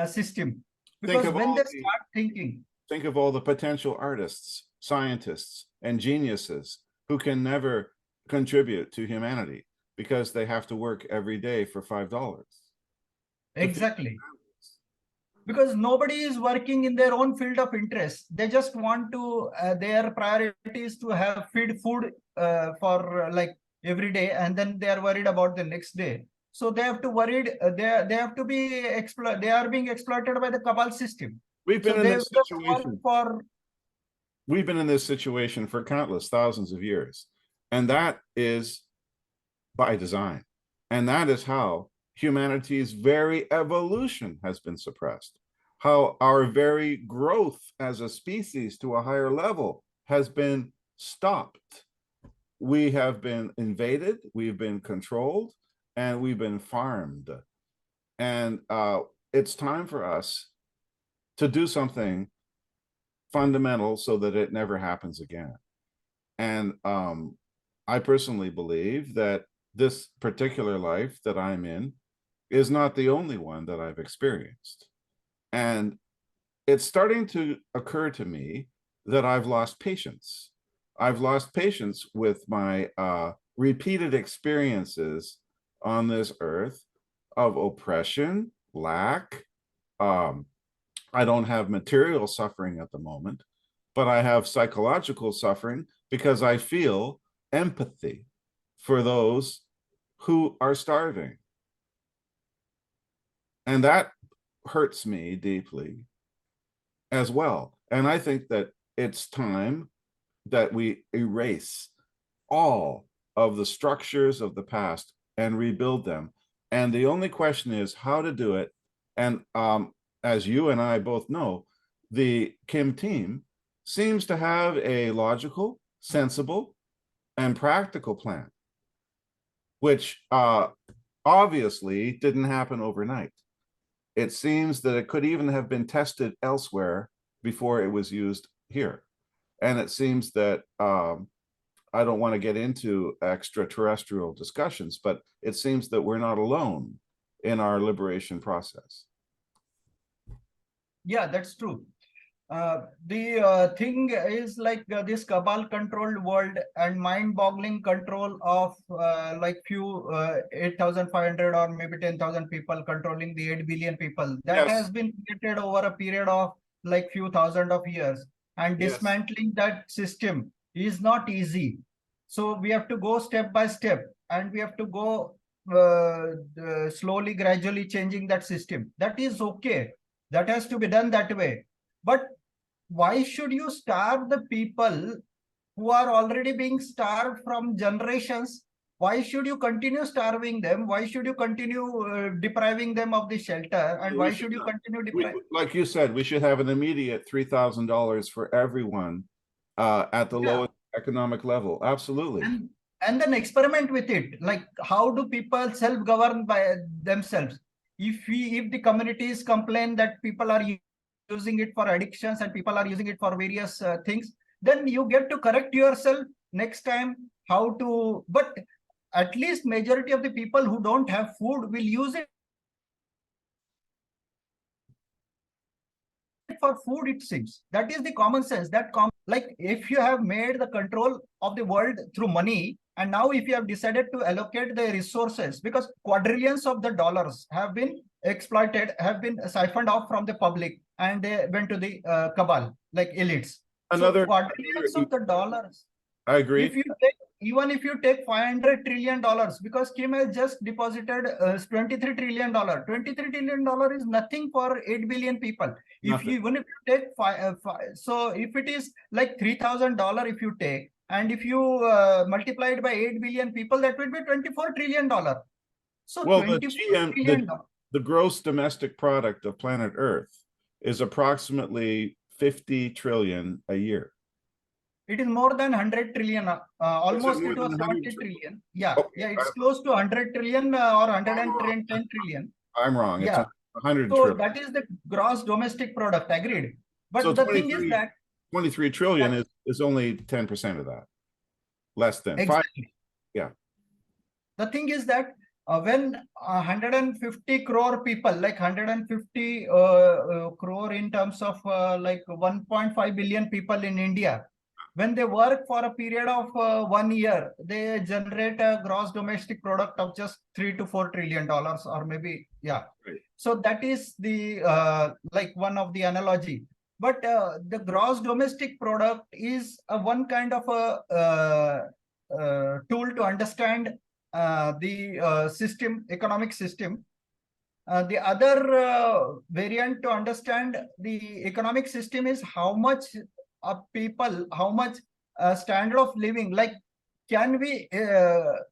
system. Think Because of when all they the start thinking, think of all the potential artists, scientists, and geniuses who can never contribute to humanity because they have to work every day for $5 to feed. exactly, because nobody is working in their own field of interest. They just want to their priority is to have feed food for like every day, and then they are worried about the next day. So they have to worried. They have to be exploited. They are being exploited by the cabal system. We've So been in they this have to work situation. for. We've been in this situation for countless thousands of years. And that is by design. And that is how humanity's very evolution has been suppressed, how our very growth as a species to a higher level has been stopped. We have been invaded, we've been controlled, and we've been farmed. And it's time for us to do something fundamental so that it never happens again. And I personally believe that this particular life that I'm in is not the only one that I've experienced. And it's starting to occur to me that I've lost patience. I've lost patience with my repeated experiences on this earth of oppression, lack. I don't have material suffering at the moment, but I have psychological suffering because I feel empathy for those who are starving. And that hurts me deeply as well. And I think that it's time that we erase all of the structures of the past and rebuild them. And the only question is how to do it. And as you and I both know, the Kim team seems to have a logical, sensible, and practical plan, which obviously didn't happen overnight. It seems that it could even have been tested elsewhere before it was used here. And it seems that I don't want to get into extraterrestrial discussions, but it seems that we're not alone in our liberation process. Yeah, that's true. The thing is like this cabal controlled world and mind boggling control of like few 8,500 or maybe 10,000 people controlling the 8 billion people, that Yes. has been created over a period of like few thousand of years, and Yes. dismantling that system is not easy. So we have to go step by step, and we have to go slowly, gradually changing that system. That is okay. That has to be done that way. But why should you starve the people who are already being starved from generations? Why should you continue starving them? Why should you continue depriving them of the shelter? And why should you continue depriving? Like you said, we should have an immediate $3,000 for everyone at the lowest economic level. Absolutely. And then experiment with it. Like, how do people self-govern by themselves? If the communities complain that people are using it for addictions and people are using it for various things, then you get to correct yourself next time how to. But at least majority of the people who don't have food will use it for food, it seems. That is the common sense. Like if you have made the control of the world through money, and now if you have decided to allocate the resources, because quadrillions of the dollars have been exploited, have been siphoned off from the public, and they went to the cabal, like elites. So quadrillions of the dollars. I agree. If you take, even if you take $500 trillion, because Kim has just deposited $23 trillion. $23 trillion is nothing for 8 billion people. If you, even if you take so if it is like $3,000, if you take, and if you multiply it by 8 billion people, that would be $24 trillion. So well, the gross domestic product of planet Earth is approximately 50 trillion a year. It is more than 100 trillion, almost it was 70 trillion. Yeah, okay. Yeah, it's close to 100 trillion or 110 trillion. I'm wrong. Yeah. It's 100 so trillion. That is the gross domestic product, agreed. But so the thing is that 23 trillion is only 10% of that. Less than exactly. 5. Yeah. The thing is that when 150 crore people, like 150 crore in terms of like 1.5 billion people in India, when they work for a period of 1 year, they generate a gross domestic product of just $3 to $4 trillion, or maybe, yeah. Right. So that is the like one of the analogy. But the gross domestic product is one kind of a tool to understand the economic system. The other variant to understand the economic system is how much how much standard of living, like can we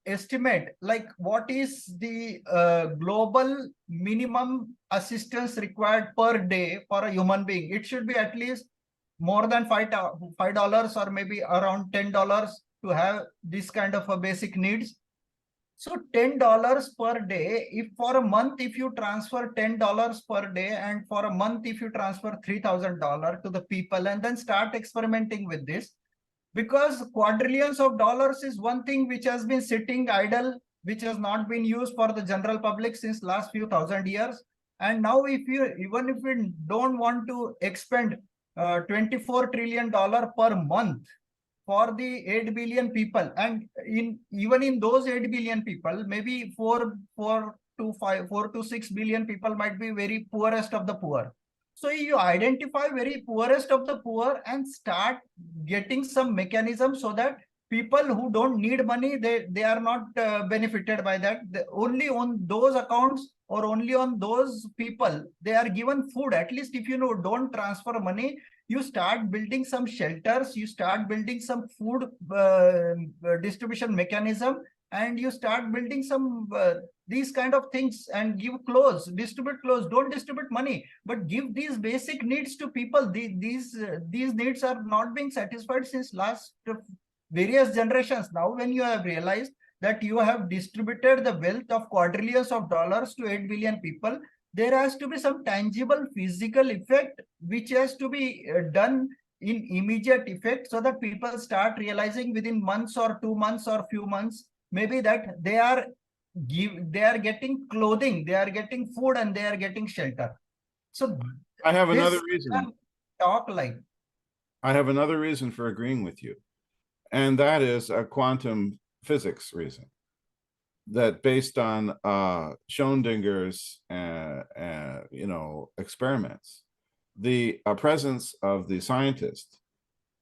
estimate like what is the global minimum assistance required per day for a human being? It should be at least more than $5 or maybe around $10 to have this kind of a basic needs. So $10 per day, if for a month, if you transfer $10 per day, and for a month, if you transfer $3,000 to the people and then start experimenting with this, because quadrillions of dollars is one thing which has been sitting idle, which has not been used for the general public since last few thousand years. And now if you, even if we don't want to expend $24 trillion per month for the 8 billion people, and even in those 8 billion people, maybe 4 to 6 billion people might be very poorest of the poor. So you identify very poorest of the poor and start getting some mechanism so that people who don't need money, they are not benefited by that. Only on those accounts or only on those people, they are given food. At least if you know, don't transfer money, you start building some shelters, you start building some food distribution mechanism, and you start building some these kind of things, and give clothes, distribute clothes, don't distribute money, but give these basic needs to people. These needs are not being satisfied since last various generations. Now when you have realized that you have distributed the wealth of quadrillions of dollars to 8 billion people, there has to be some tangible physical effect which has to be done in immediate effect, so that people start realizing within months or 2 months or few months, maybe that they are getting clothing, they are getting food, and they are getting shelter. So I have another this reason. talk like I have another reason for agreeing with you, and that is a quantum physics reason. That based on Schrödinger's experiments, the presence of the scientist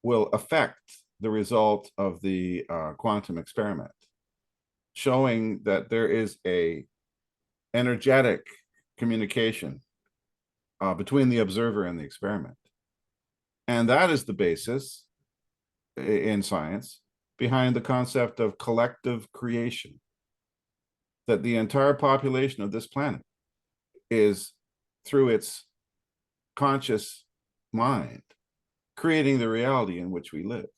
will affect the result of the quantum experiment, showing that there is a energetic communication between the observer and the experiment. And that is the basis in science behind the concept of collective creation, that the entire population of this planet is, through its conscious mind, creating the reality in which we live.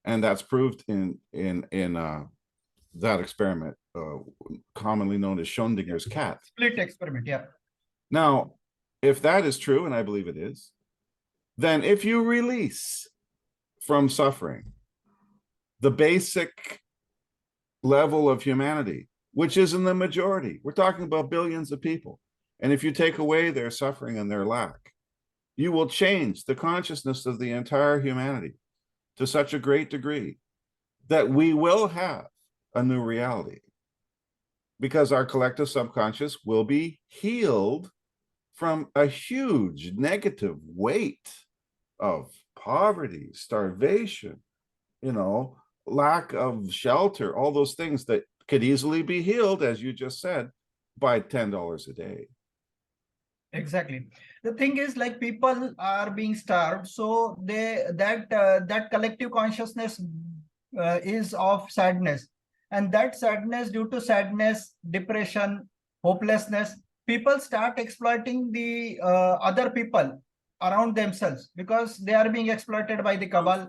And that's proved in that experiment, commonly known as Schrödinger's cat. split experiment, yeah. Now, if that is true, and I believe it is, then if you release from suffering the basic level of humanity, which is in the majority, we're talking about billions of people, and if you take away their suffering and their lack, you will change the consciousness of the entire humanity to such a great degree that we will have a new reality, because our collective subconscious will be healed from a huge negative weight of poverty, starvation, lack of shelter, all those things that could easily be healed, as you just said, by $10 a day. Exactly. The thing is, like, people are being starved, so that collective consciousness is of sadness, and that sadness, due to sadness, depression, hopelessness, people start exploiting the other people around themselves, because they are being exploited by the cabal.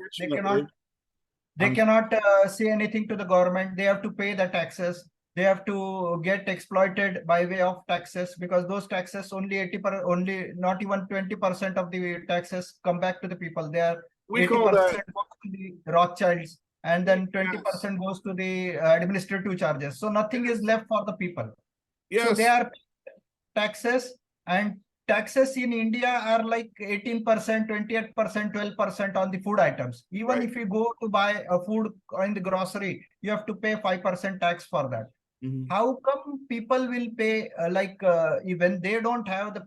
They cannot say anything to the government. They have to pay the taxes. They have to get exploited by way of taxes, because those taxes only not even 20% of the taxes come back to the people. They are 80% goes to the Rothschilds, and then 20% goes to the administrative charges. So nothing is left for the people. Yes. So they are taxes, and taxes in India are like 18%, 28%, 12% on the food items. Even if you go to buy a food in the grocery, you have to pay 5% tax for that. How come people will pay when they don't have the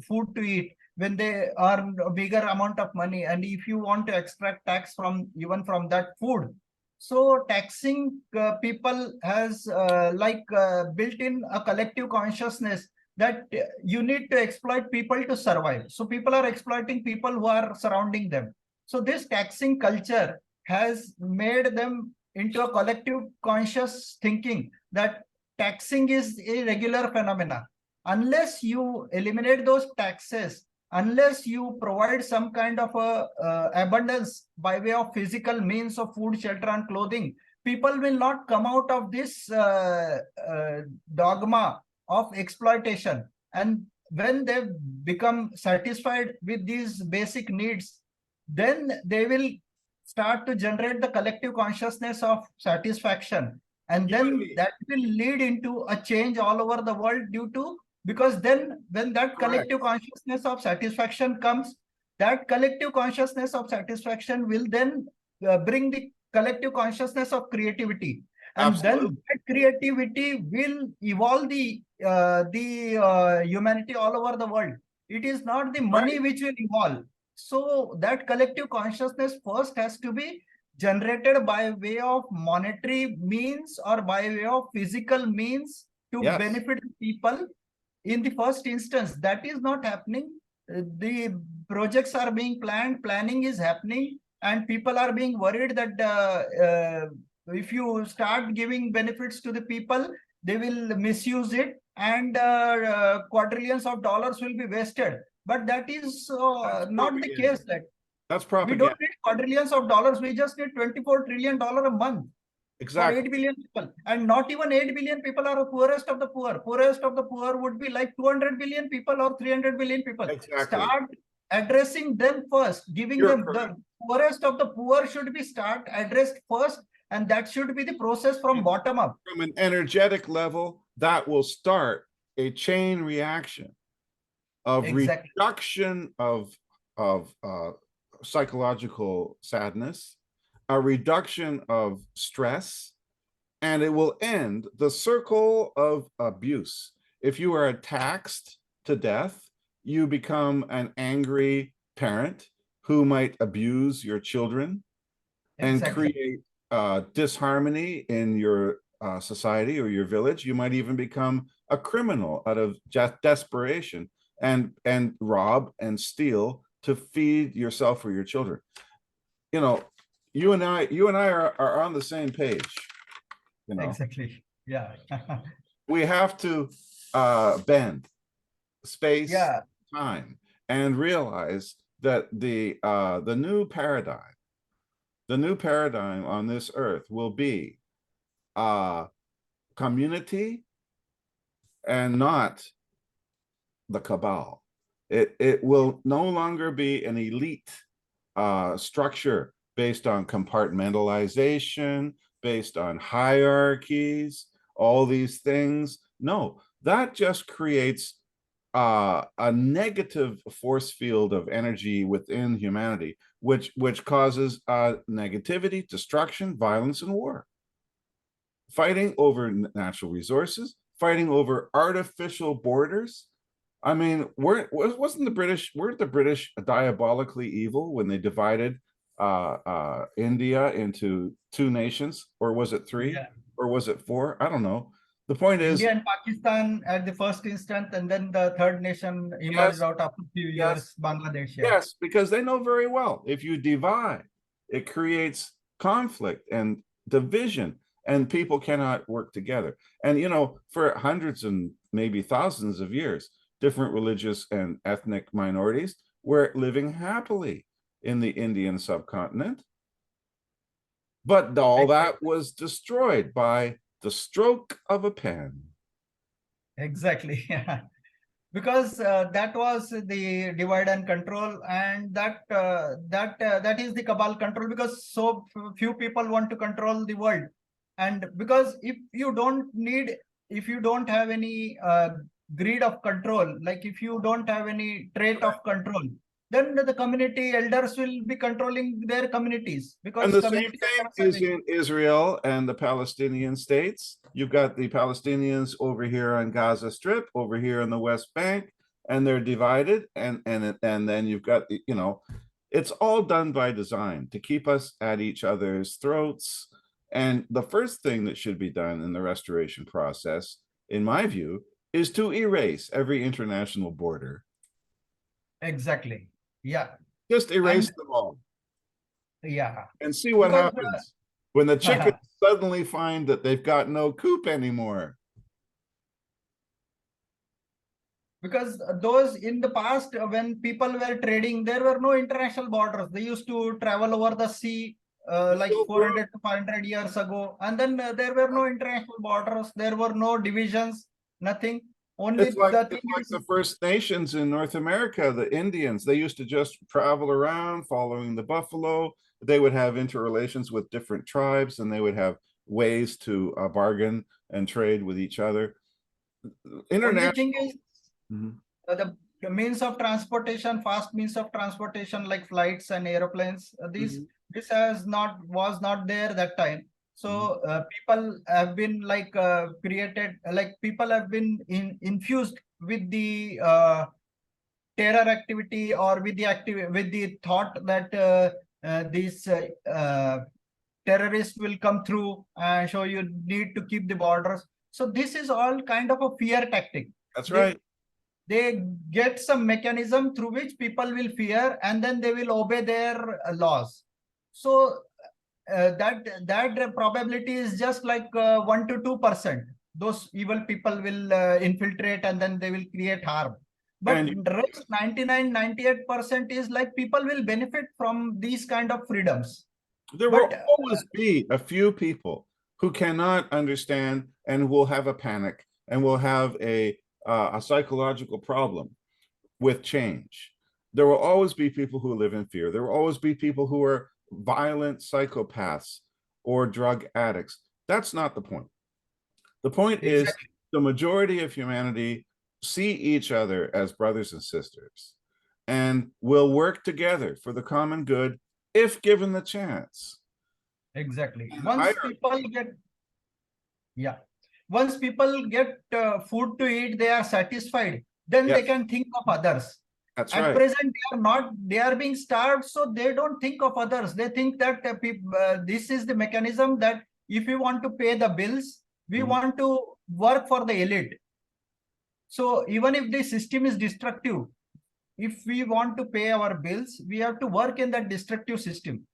food to eat, when they earn a bigger amount of money, and if you want to extract tax from even from that food, So taxing people has built in a collective consciousness that you need to exploit people to survive. So people are exploiting people who are surrounding them. So this taxing culture has made them into a collective conscious thinking that taxing is a regular phenomena. Unless you eliminate those taxes, unless you provide some kind of a abundance by way of physical means of food, shelter, and clothing, people will not come out of this dogma of exploitation. And when they become satisfied with these basic needs, then they will start to generate the collective consciousness of satisfaction, and then that will lead into a change all over the world, due to because then when that Correct. collective consciousness of satisfaction comes, that collective consciousness of satisfaction will then bring the collective consciousness of creativity, and Absolutely. then that creativity will evolve the humanity all over the world. It is not the money which will evolve. So that collective consciousness first has to be generated by way of monetary means or by way of physical means to Yes. benefit people in the first instance. That is not happening. The projects are being planned, planning is happening, and people are being worried that if you start giving benefits to the people, they will misuse it, and quadrillions of dollars will be wasted. But that is not the case. That That's we propaganda. don't need quadrillions of dollars. We just need $24 trillion a month for Exactly. 8 billion people. And not even 8 billion people are the poorest of the poor. Poorest of the poor would be like 200 billion people or 300 billion people. Exactly. Start addressing them first, giving You're them correct. the poorest of the poor should be start addressed first. And that should be the process from bottom up. From an energetic level, that will start a chain reaction of Exactly. reduction of psychological sadness, a reduction of stress, and it will end the circle of abuse. If you are taxed to death, you become an angry parent who might abuse your children and Exactly. create disharmony in your society or your village. You might even become a criminal out of just desperation and rob and steal to feed yourself or your children. You know, you and I are on the same page. You know, Exactly. Yeah. we have to bend space, Yeah. time, and realize that the new paradigm on this earth will be community and not the cabal. It will no longer be an elite structure based on compartmentalization, based on hierarchies, all these things. No, that just creates a negative force field of energy within humanity, which causes negativity, destruction, violence, and war. Fighting over natural resources, fighting over artificial borders. I mean, weren't the British diabolically evil when they divided India into two nations, or was it three, Yeah. or was it four? I don't know. The point is, India and Pakistan at the first instant, and then the third nation emerged yes, out after a few years, Bangladesh. Yeah. yes, because they know very well if you divide, it creates conflict and division, and people cannot work together. And you know, for hundreds and maybe thousands of years, different religious and ethnic minorities were living happily in the Indian subcontinent. But all that was destroyed by the stroke of a pen. Exactly. Yeah. Because that was the divide and control, and that is the cabal control, because so few people want to control the world. And because if you don't have any greed of control, like if you don't have any trait of control, then the community elders will be controlling their communities, And because the same community thing elders are is in Israel and the Palestinian states. You've got the Palestinians over here on Gaza Strip, over here in the West Bank, and they're divided. And then you've got it's all done by design to keep us at each other's throats, And the first thing that should be done in the restoration process, in my view, is to erase every international border. Exactly. Yeah. Just erase And them all yeah, and see what because happens when the chickens suddenly find that they've got no coop anymore. because those in the past, when people were trading, there were no international borders. They used to travel over the sea like 400 to 500 years ago. And then there were no international borders. There were no divisions, nothing. Only It's like the it's thing like is, the First Nations in North America, the Indians. They used to just travel around following the buffalo. They would have interrelations with different tribes, and they would have ways to bargain and trade with each other. only International. thing is the means of transportation, fast means of transportation like flights and airplanes. This was not there that time. So people have been like created, like people have been infused with the terror activity, or with the thought that these terrorists will come through, and so you need to keep the borders. So this is all kind of a fear tactic. That's They right. they get some mechanism through which people will fear, and then they will obey their laws. So that probability is just like 1 to 2%. Those evil people will infiltrate, and then they will create harm. But And the rest 99, 98% is like people will benefit from these kind of freedoms. there will But always be a few people who cannot understand and will have a panic and will have a psychological problem with change. There will always be people who live in fear. There will always be people who are violent psychopaths or drug addicts. That's not the point. The point is exactly, the majority of humanity see each other as brothers and sisters and will work together for the common good if given the chance. exactly. And Once people get, yeah, once people get food to eat, they are satisfied, then they yes, can think of others. that's At right. present, they are not, they are being starved, so they don't think of others. They think that this is the mechanism, that if we want to pay the bills, we want to work for the elite. So even if the system is destructive, if we want to pay our bills, we have to work in that destructive system.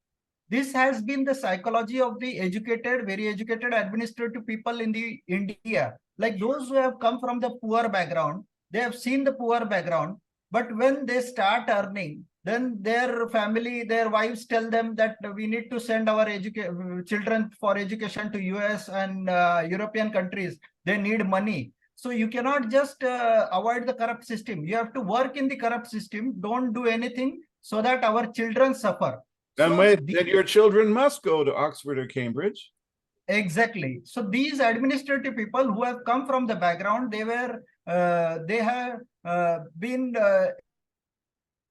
This has been the psychology of the educated, very educated administrative people in the India. Like those who have come from the poor background, they have seen the poor background, but when they start earning, then their family, their wives tell them that we need to send our children for education to US and European countries. They need money. So you cannot just avoid the corrupt system. You have to work in the corrupt system. Don't do anything so that our children suffer. And So your children must go to Oxford or Cambridge. exactly. So these administrative people who have come from the background, they have been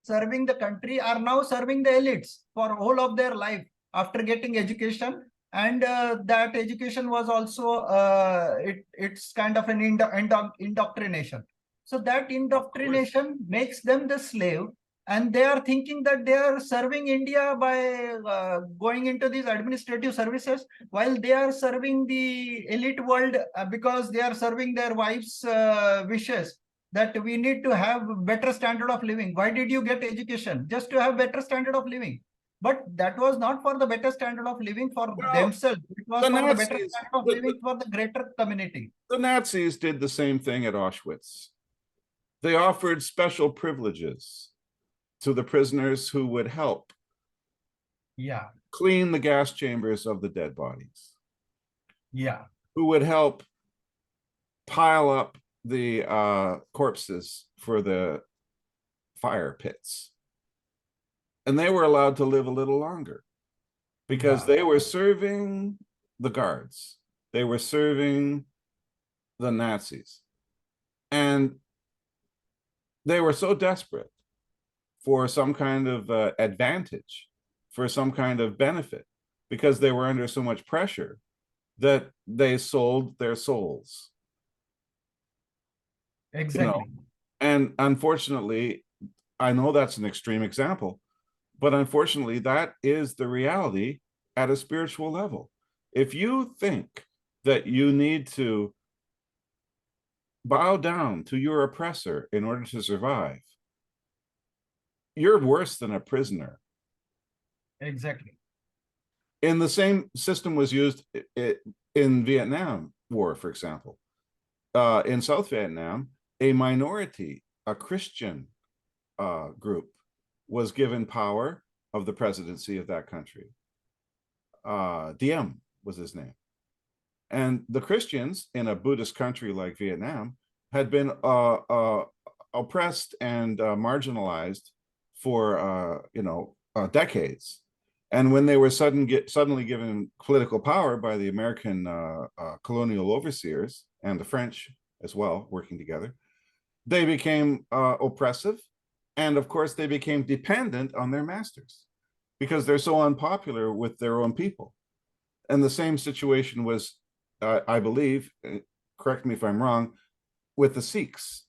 serving the country, are now serving the elites for whole of their life after getting education. And that education was also it's kind of an indoctrination. So that indoctrination makes them the slave, and they are thinking that they are serving India by going into these administrative services, while they are serving the elite world because they are serving their wives' wishes, that we need to have better standard of living. Why did you get education? Just to have better standard of living. But that was not for the better standard of living for Well, themselves. It was the for the better Nazis, standard of living for the greater community. the Nazis did the same thing at Auschwitz. They offered special privileges to the prisoners who would help Yeah, clean the gas chambers of the dead bodies, yeah, who would help pile up the corpses for the fire pits. And they were allowed to live a little longer because yeah, they were serving the guards. They were serving the Nazis. And they were so desperate for some kind of advantage, for some kind of benefit, because they were under so much pressure, that they sold their souls. exactly. And unfortunately, I know that's an extreme example, but unfortunately, that is the reality at a spiritual level. If you think that you need to bow down to your oppressor in order to survive, you're worse than a prisoner. Exactly. And the same system was used in Vietnam War, for example. In South Vietnam, a minority, a Christian group, was given power of the presidency of that country. Diem was his name. And the Christians in a Buddhist country like Vietnam had been oppressed and marginalized for decades. And when they were suddenly given political power by the American colonial overseers and the French as well, working together, they became oppressive. And of course, they became dependent on their masters because they're so unpopular with their own people. And the same situation was, I believe, correct me if I'm wrong, with the Sikhs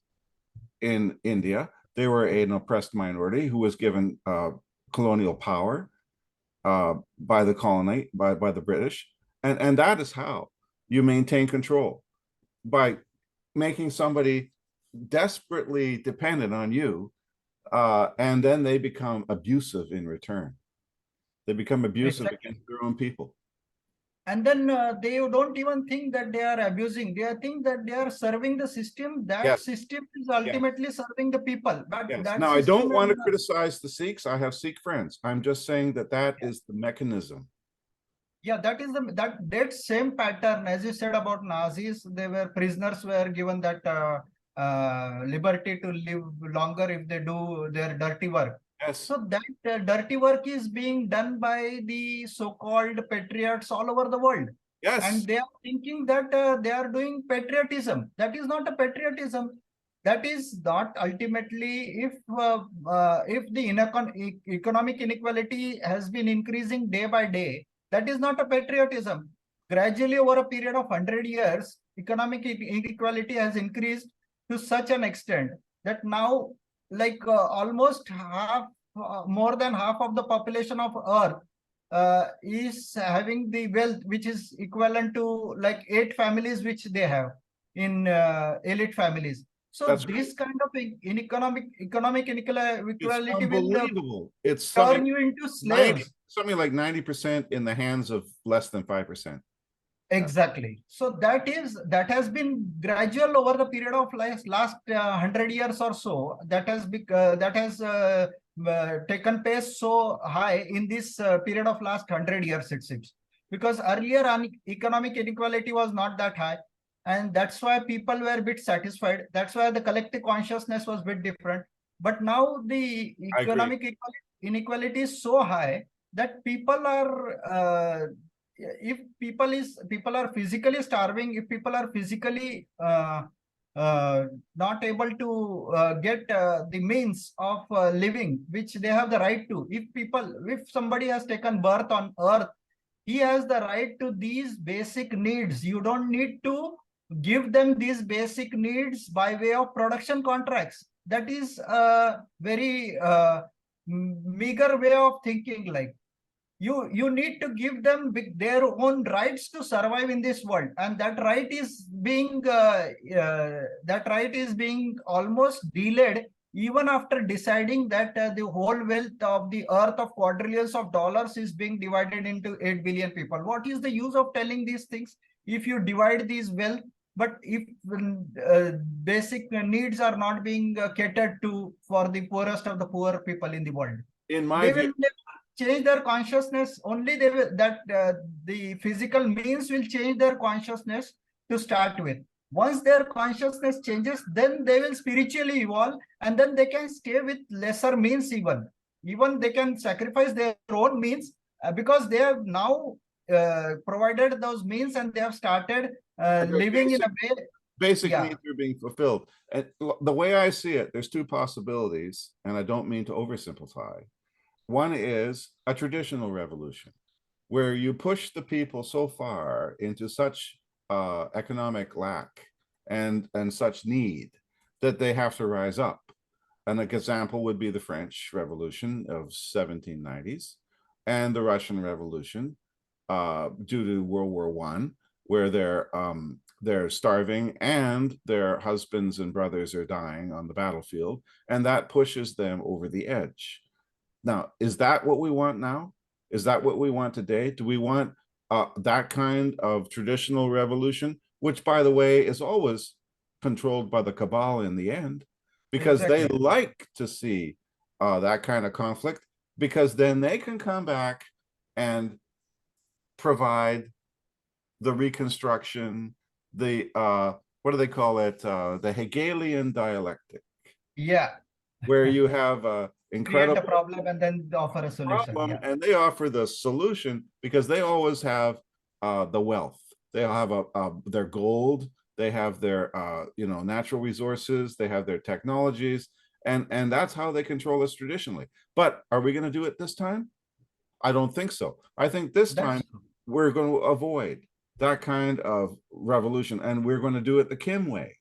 in India. They were an oppressed minority who was given colonial power by the British. And that is how you maintain control, by making somebody desperately dependent on you, and then they become abusive in return. They become abusive against their own people. And then they don't even think that they are abusing. They think that they are serving the system. That system is ultimately serving the people. But that now, I don't want to is, criticize the Sikhs. I have Sikh friends. I'm just saying that is the mechanism. Yeah, that is that same pattern as you said about Nazis. They were prisoners were given that liberty to live longer if they do their dirty work. Yes. So that dirty work is being done by the so-called patriots all over the world. Yes. And they are thinking that they are doing patriotism. That is not a patriotism. That is not ultimately, if the economic inequality has been increasing day by day, that is not a patriotism. Gradually, over a period of 100 years, economic inequality has increased to such an extent that now, like almost more than half of the population of Earth is having the wealth which is equivalent to like 8 families which they have in elite families. So That's this right. kind of economic inequality It's will unbelievable. It's turn you into slaves. something like 90% in the hands of less than 5%. Exactly. So that has been gradual over the period of last 100 years or so. That has taken pace so high in this period of last 100 years, it seems, because earlier economic inequality was not that high, and that's why people were a bit satisfied. That's why the collective consciousness was a bit different. But now the economic inequality is so high that people are if people are physically starving, if people are physically not able to get the means of living which they have the right to, if somebody has taken birth on earth, he has the right to these basic needs. You don't need to give them these basic needs by way of production contracts. That is a very meager way of thinking. Like, you need to give them their own rights to survive in this world, and that right is being almost delayed, even after deciding that the whole wealth of the earth of quadrillions of dollars is being divided into 8 billion people. What is the use of telling these things if you divide these wealth, but if basic needs are not being catered to for the poorest of the poor people in the world? In my They view, will change their consciousness only the physical means will change their consciousness to start with. Once their consciousness changes, then they will spiritually evolve, and then they can stay with lesser means. Even they can sacrifice their own means because they have now provided those means, and they have started living in a way. Basic needs are being fulfilled. And the way I see it, there's two possibilities, and I don't mean to oversimplify. One is a traditional revolution, where you push the people so far into such economic lack and such need that they have to rise up. An example would be the French Revolution of 1790s and the Russian Revolution due to World War I, where they're starving and their husbands and brothers are dying on the battlefield, and that pushes them over the edge. Now, is that what we want now? Is that what we want today? Do we want that kind of traditional revolution, which, by the way, is always controlled by the cabal in the end, because they Exactly. like to see that kind of conflict, because then they can come back and provide the reconstruction, the what do they call it? The Hegelian dialectic, Yeah. where you have Create a incredible problem and then offer a solution. problem Yeah. and they offer the solution, because they always have the wealth. They have their gold, they have their natural resources, they have their technologies, and that's how they control us traditionally. But are we going to do it this time? I don't think so. I think this time That's true. we're going to avoid that kind of revolution, and we're going to do it the Kim way.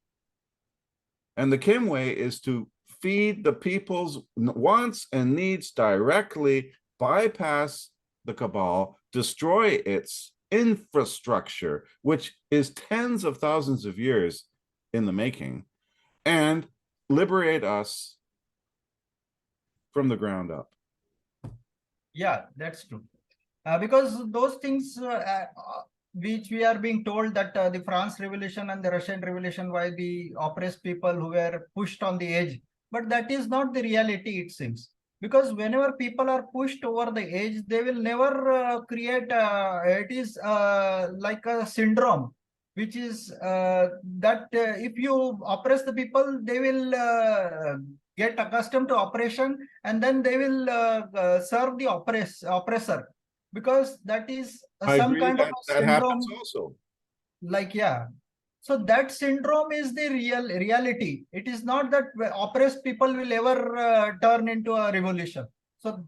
And the Kim way is to feed the people's wants and needs directly, bypass the cabal, destroy its infrastructure, which is tens of thousands of years in the making, and liberate us from the ground up. Yeah, that's true. Because those things which we are being told that the France Revolution and the Russian Revolution, why the oppressed people who were pushed on the edge, but that is not the reality, it seems. Because whenever people are pushed over the edge, they will never create, it is like a syndrome, which is that if you oppress the people, they will get accustomed to oppression, and then they will serve the oppressor, because that is I some agree kind of that a that happens syndrome. also. Like, yeah, so that syndrome is the reality. It is not that oppressed people will ever turn into a revolution. So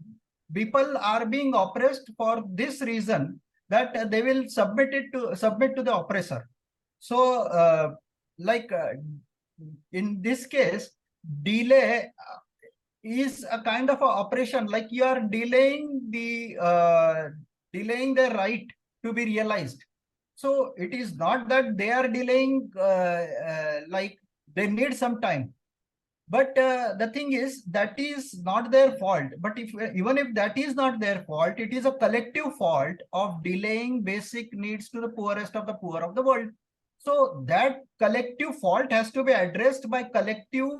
people are being oppressed for this reason, that they will submit to the oppressor. So like in this case, delay is a kind of a operation, like you are delaying the right to be realized. So it is not that they are delaying like they need some time, but the thing is that is not their fault. But if even if that is not their fault, it is a collective fault of delaying basic needs to the poorest of the poor of the world. So that collective fault has to be addressed by collective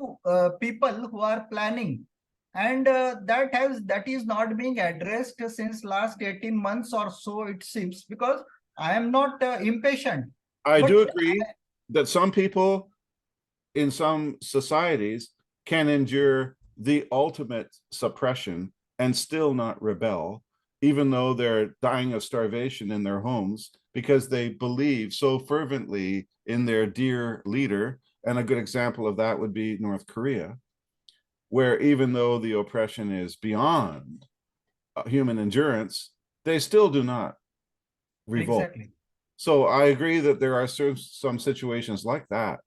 people who are planning, and that is not being addressed since last 18 months or so, it seems. Because I am not impatient, I but do agree that some people in some societies can endure the ultimate suppression and still not rebel, even though they're dying of starvation in their homes, because they believe so fervently in their dear leader. And a good example of that would be North Korea, where even though the oppression is beyond human endurance, they still do not revolt. exactly. So I agree that there are some situations like that.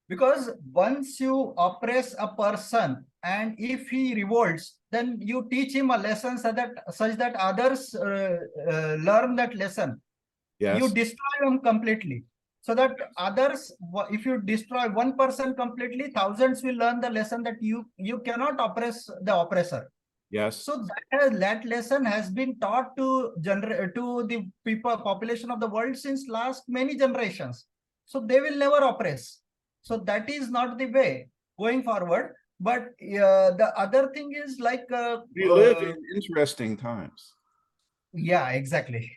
Because once you oppress a person and if he revolts, then you teach him a lesson such that others learn that lesson. You Yes, destroy them completely, so that others, if you destroy one person completely, thousands will learn the lesson that you cannot oppress the oppressor. yes. So that lesson has been taught to the people population of the world since last many generations. So they will never oppress. So that is not the way going forward. But the other thing is like We live in interesting times. yeah, exactly.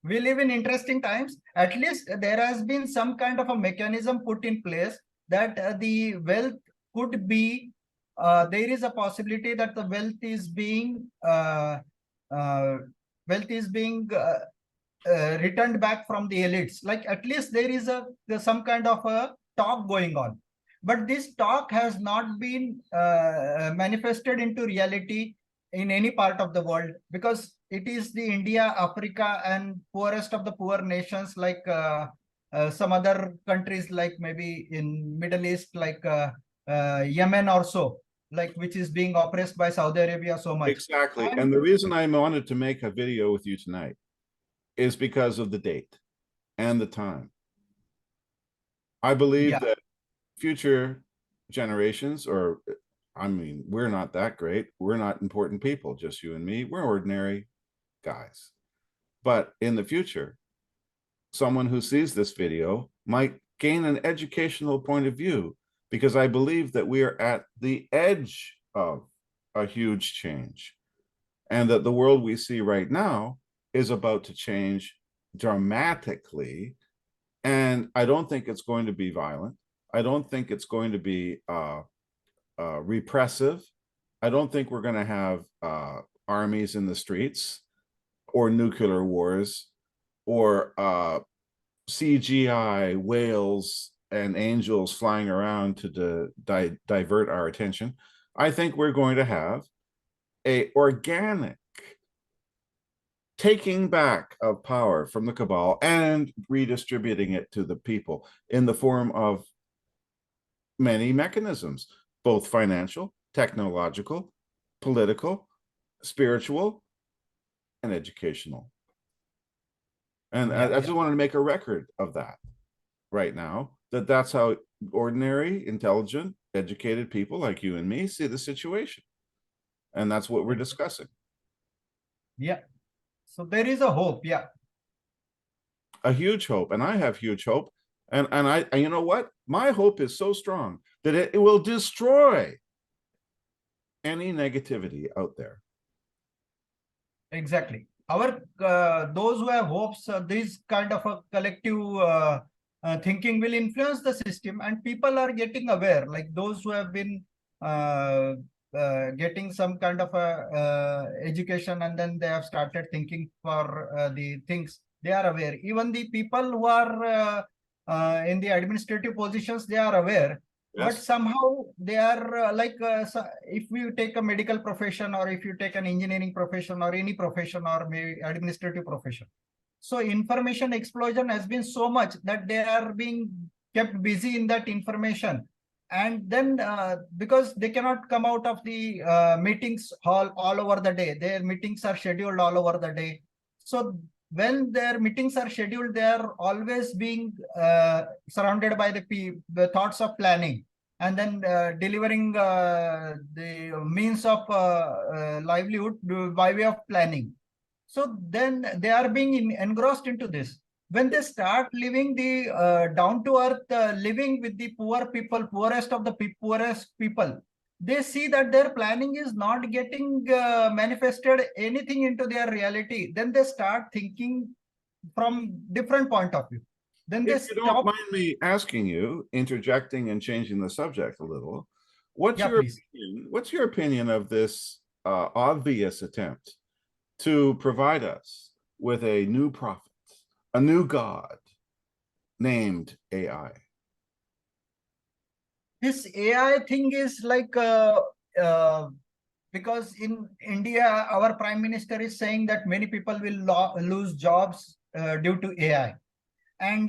We live in interesting times. At least there has been some kind of a mechanism put in place that the wealth could be, there is a possibility that the uh, wealth is being returned back from the elites. Like, at least there is there's some kind of a talk going on, but this talk has not been manifested into reality in any part of the world, because it is the India, Africa, and poorest of the poor nations, like some other countries, like maybe in Middle East, like Yemen or so, like which is being oppressed by Saudi Arabia so much. Exactly. And And the reason I wanted to make a video with you tonight is because of the date and the time. I believe yeah, that future generations, or I mean, we're not that great. We're not important people, just you and me. We're ordinary guys. But in the future, someone who sees this video might gain an educational point of view, because I believe that we are at the edge of a huge change, and that the world we see right now is about to change dramatically. And I don't think it's going to be violent. I don't think it's going to be repressive. I don't think we're going to have armies in the streets or nuclear wars or CGI whales and angels flying around to divert our attention. I think we're going to have a organic taking back of power from the cabal and redistributing it to the people in the form of many mechanisms, both financial, technological, political, spiritual, and educational. And yeah, I just wanted to make a record of that right now, that's how ordinary, intelligent, educated people like you and me see the situation. And that's what we're discussing. yeah. So there is a hope. Yeah, A huge hope. And I have huge hope. And you know what? My hope is so strong that it will destroy any negativity out there. exactly. Our those who have hopes, this kind of a collective thinking will influence the system, and people are getting aware. Like those who have been uh, getting some kind of a education, and then they have started thinking for the things. They are aware. Even the people who are in the administrative positions, they are aware. But Yes. somehow they are if you take a medical profession, or if you take an engineering profession, or any profession, or maybe administrative profession, so information explosion has been so much that they are being kept busy in that information. And then because they cannot come out of the meetings hall all over the day, their meetings are scheduled all over the day. So when their meetings are scheduled, they are always being surrounded by the thoughts of planning, and then delivering the means of livelihood by way of planning. So then they are being engrossed into this. When they start living the down to earth living with the poor people, poorest of the poorest people, they see that their planning is not getting manifested anything into their reality. Then they start thinking from different point of view. Then they If you don't stop. mind me asking you, interjecting and changing the subject a little, Yeah, please. what's your opinion of this obvious attempt to provide us with a new prophet, a new god named AI? This AI thing is like because in India, our prime minister is saying that many people will lose jobs due to AI. And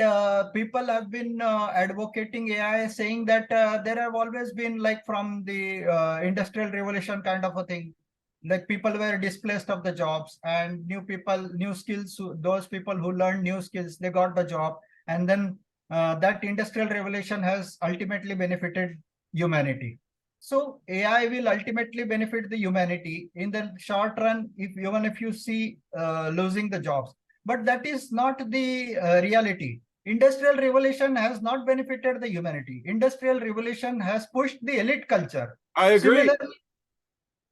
people have been advocating AI, saying that there have always been, like from the industrial revolution kind of a thing, like people were displaced of the jobs, and new people, new skills, those people who learned new skills, they got the job. And then that industrial revolution has ultimately benefited humanity. So AI will ultimately benefit the humanity in the short run, if even if you see losing the jobs. But that is not the reality. Industrial revolution has not benefited the humanity. Industrial revolution has pushed the elite culture. I agree.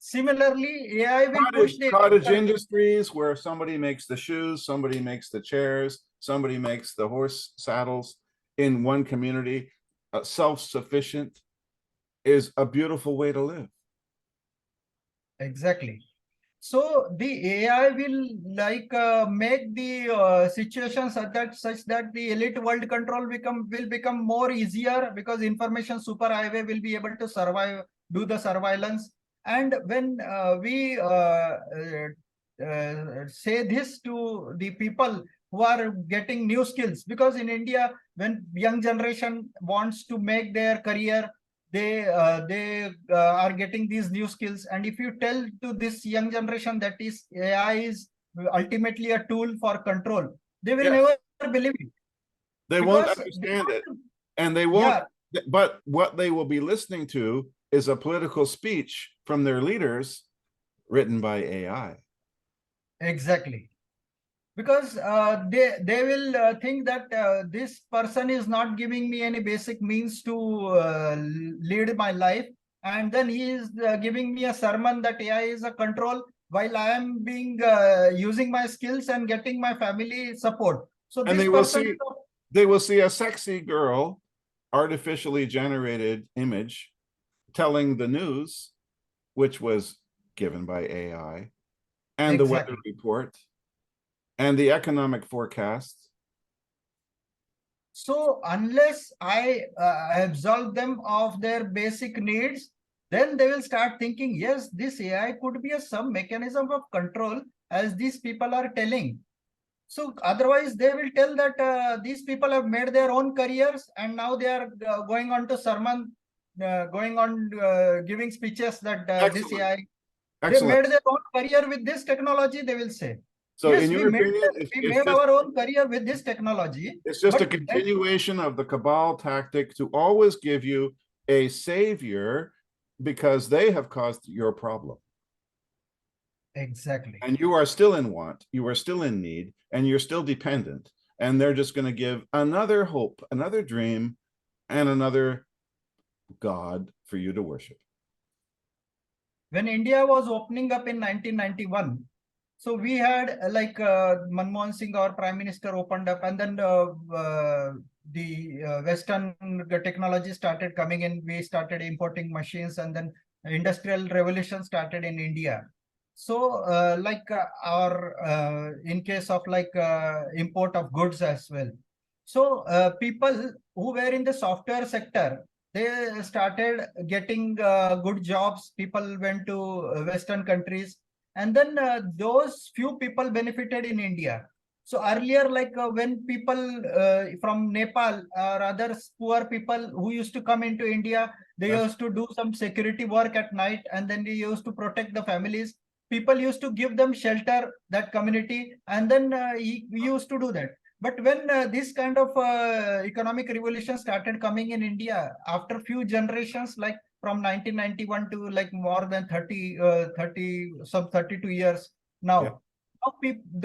Similarly, AI will push the elite Cottage culture. industries, where somebody makes the shoes, somebody makes the chairs, somebody makes the horse saddles in one community, self-sufficient, is a beautiful way to live. Exactly. So the AI will like make the situations such that the elite world control will become more easier, because information superhighway will be able to survive, do the surveillance. And when we say this to the people who are getting new skills, because in India, when young generation wants to make their career, they are getting these new skills. And if you tell to this young generation that is AI is ultimately a tool for control, they will Yes. never believe it. They won't Because understand it, and they won't. yeah, But what they will be listening to is a political speech from their leaders written by AI. exactly. Because they will think that this person is not giving me any basic means to lead my life, and then he is giving me a sermon that AI is a control, while I am being using my skills and getting my family support. So And this person is they will see a sexy girl, artificially generated image, telling the news, which was given by AI, and the weather exactly. report, and the economic forecast. So unless I absolve them of their basic needs, then they will start thinking, yes, this AI could be some mechanism of control, as these people are telling. So otherwise, they will tell that these people have made their own careers, and now they are going on to sermon, going on giving speeches that this Excellent. AI, they Excellent. made their own career with this technology, they will say. So Yes, in your opinion, we made our own career with this technology. it's just a But then, continuation of the cabal tactic to always give you a savior because they have caused your problem. exactly. And you are still in want, you are still in need, and you're still dependent. And they're just going to give another hope, another dream, and another God for you to worship. When India was opening up in 1991, so we had Manmohan Singh, our Prime Minister, opened up, and then the Western technology started coming in. We started importing machines, and then industrial revolution started in India. So, our in case of import of goods as well. So, people who were in the software sector, they started getting good jobs. People went to Western countries, and then those few people benefited in India. So earlier, when people from Nepal or other poor people who used to come into India, they Yes. used to do some security work at night, and then they used to protect the families. People used to give them shelter, that community, and then we used to do that. But when this kind of economic revolution started coming in India, after few generations, like from 1991 to like more than 32 years Yeah. now,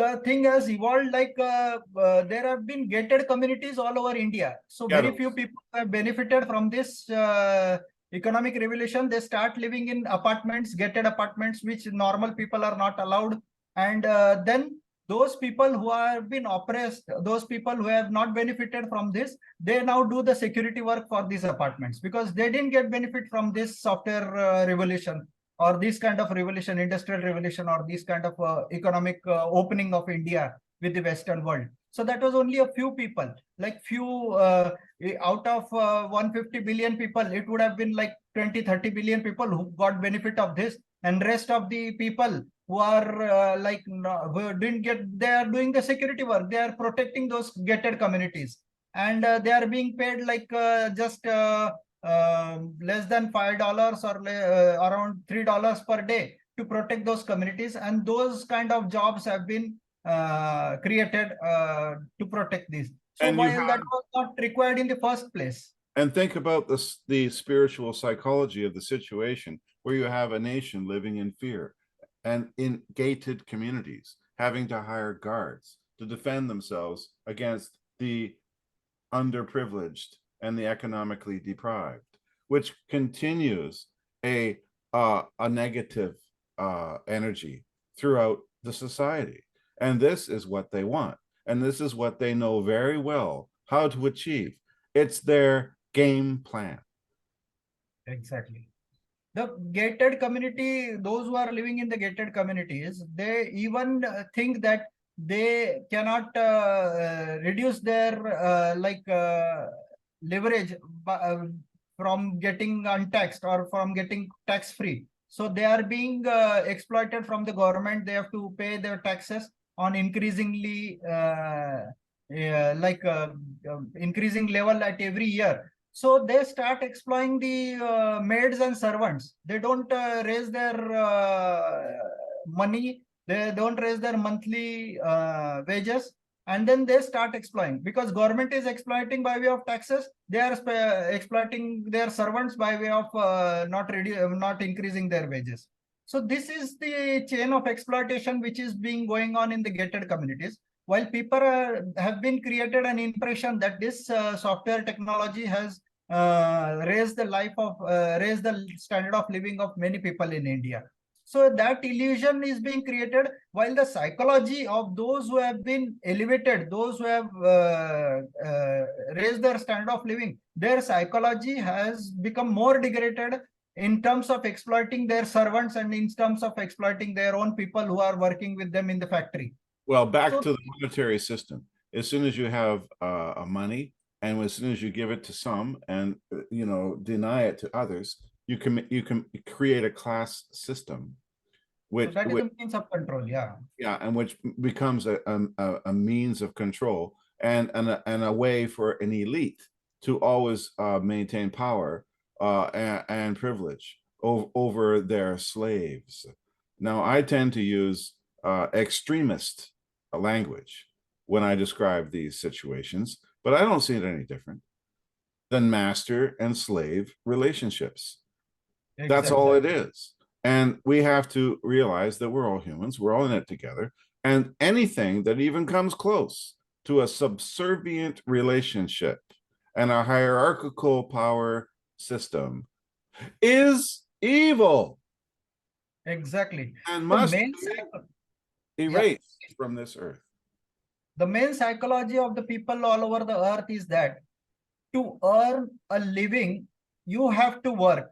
the thing has evolved, there have been gated communities all over India. So very few Ghettos. people have benefited from this economic revolution. They start living in apartments, gated apartments, which normal people are not allowed. And then those people who have been oppressed, those people who have not benefited from this, they now do the security work for these apartments, because they didn't get benefit from this software revolution, or this kind of revolution, industrial revolution, or this kind of economic opening of India with the Western world. So that was only a few people, like few out of 150 billion people, it would have been like 20-30 billion people who got benefit of this, and rest of the people who are who didn't get, they are doing the security work, they are protecting those gated communities, and they are being paid just less than $5 or around $3 per day to protect those communities. And those kind of jobs have been created to protect these. So And you while that have, was not required in the first place. and think about this, the spiritual psychology of the situation where you have a nation living in fear and in gated communities, having to hire guards to defend themselves against the underprivileged and the economically deprived, which continues a negative energy throughout the society. And this is what they want. And this is what they know very well how to achieve. It's their game plan. Exactly. The gated community, those who are living in the gated communities, they even think that they cannot reduce their leverage from getting untaxed or from getting tax free. So they are being exploited from the government. They have to pay their taxes on increasingly increasing level at every year. So they start exploiting the maids and servants. They don't raise their money. They don't raise their monthly wages, and then they start exploiting because government is exploiting by way of taxes. They are exploiting their servants by way of not increasing their wages. So this is the chain of exploitation which is being going on in the gated communities. While people have been created an impression that this software technology has raised the standard of living of many people in India. So that illusion is being created, while the psychology of those who have been elevated, those who have raised their standard of living, their psychology has become more degraded in terms of exploiting their servants and in terms of exploiting their own people who are working with them in the factory. Well, back So to the monetary system. As soon as you have money, and as soon as you give it to some, and deny it to others, you can create a class system, which that is a means of control, yeah. Yeah, and which becomes a means of control and a way for an elite to always maintain power and privilege over their slaves. Now, I tend to use extremist language when I describe these situations, but I don't see it any different than master and slave relationships. Exactly. That's all it is. And we have to realize that we're all humans, we're all in it together. And anything that even comes close to a subservient relationship and a hierarchical power system is evil. Exactly. And must be erased from this earth. The main psychology of the people all over the earth is that to earn a living, you have to work.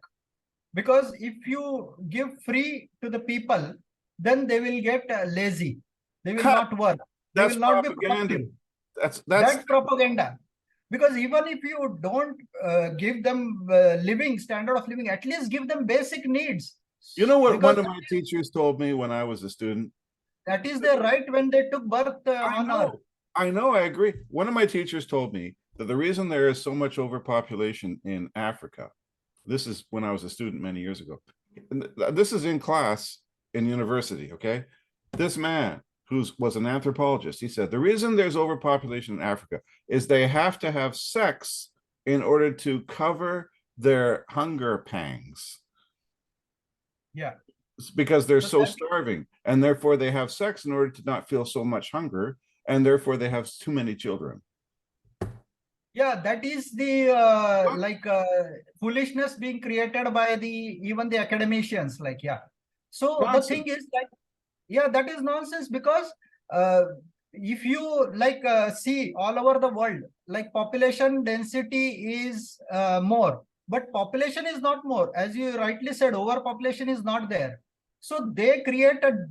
Because if you give free to the people, then they will get lazy. They will not work. They will not be productive. That's propaganda. Because even if you don't give them standard of living, at least give them basic needs. You know what one of my teachers told me when I was a student? That is their right when they took birth on earth. I know, I agree. One of my teachers told me that the reason there is so much overpopulation in Africa, this is when I was a student many years ago. This is in class in university, okay? This man who was an anthropologist, he said, the reason there's overpopulation in Africa is they have to have sex in order to cover their hunger pangs. Yeah. It's because they're so starving, and therefore they have sex in order to not feel so much hunger, and therefore they have too many children. Yeah, that is the foolishness being created by even the academicians. So nonsense. The thing is that that is nonsense, because if you see all over the world, population density is more, but population is not more. As you rightly said, overpopulation is not there. So they create a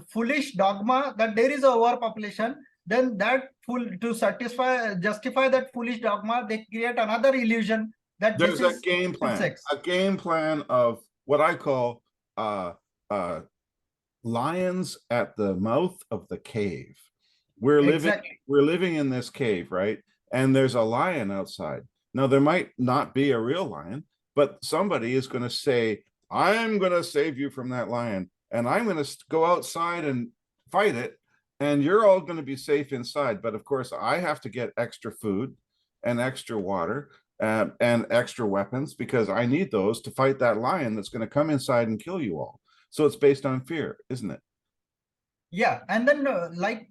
foolish dogma that there is a overpopulation. Then to justify that foolish dogma, they create another illusion that there's a game plan, a game plan of what I call lions at the mouth of the cave. We're living in this cave, right? And there's a lion outside. Now, there might not be a real lion, but somebody is going to say, I'm going to save you from that lion, and I'm going to go outside and fight it, and you're all going to be safe inside. But of course, I have to get extra food and extra water and extra weapons, because I need those to fight that lion that's going to come inside and kill you all. So it's based on fear, isn't it? Yeah, and then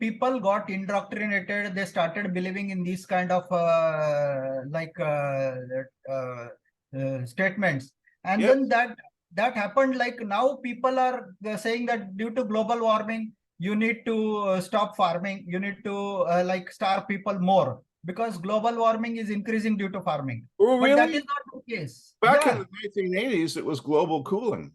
people got indoctrinated. They started believing in these kind of statements, and then that happened. Now people are saying that due to global warming, you need to stop farming. You need to starve people more, because global warming is increasing due to farming. Oh, really? But that is not the case. Back in the 1980s, it was global cooling.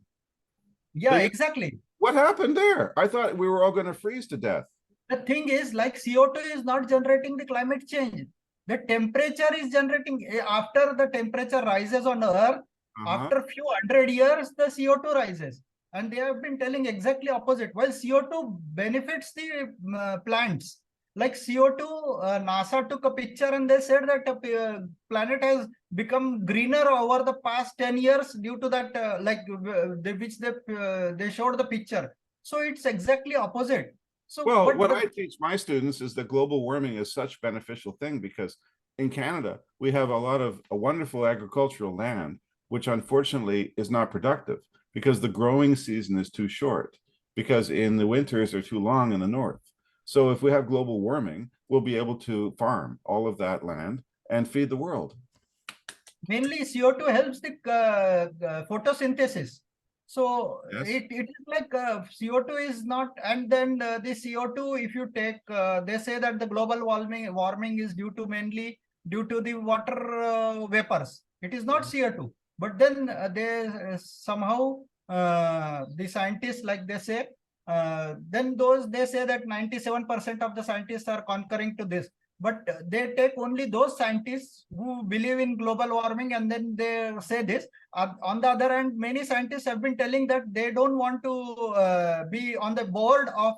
Yeah, exactly. What happened there? I thought we were all going to freeze to death. The thing is, CO2 is not generating the climate change. The temperature is generating. After the temperature rises on the earth, after a few 100 years, the CO2 rises. And they have been telling exactly opposite. While CO2 benefits the plants, Like CO2, NASA took a picture and they said that planet has become greener over the past 10 years due to that, they showed the picture. So it's exactly opposite. So, Well, but what the I teach my students is that global warming is such a beneficial thing because in Canada, we have a lot of a wonderful agricultural land, which unfortunately is not productive because the growing season is too short, because in the winters are too long in the north. So if we have global warming, we'll be able to farm all of that land and feed the world. mainly CO2 helps the photosynthesis. So Yes. it is like CO2 is not, and then the CO2, if you take, they say that the global warming is due to mainly due to the water vapors. It is not CO2, but then they somehow the scientists, like they say, then those they say that 97% of the scientists are concurring to this, but they take only those scientists who believe in global warming and then they say this. On the other hand, many scientists have been telling that they don't want to be on the board of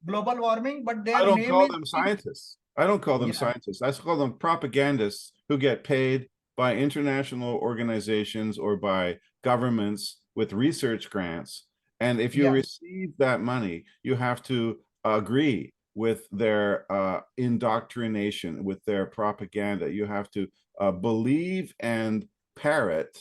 global warming, but I their don't name call is, them scientists. I don't call them yeah, scientists. I call them propagandists who get paid by international organizations or by governments with research grants. And if you yeah, receive that money, you have to agree with their indoctrination, with their propaganda. You have to believe and parrot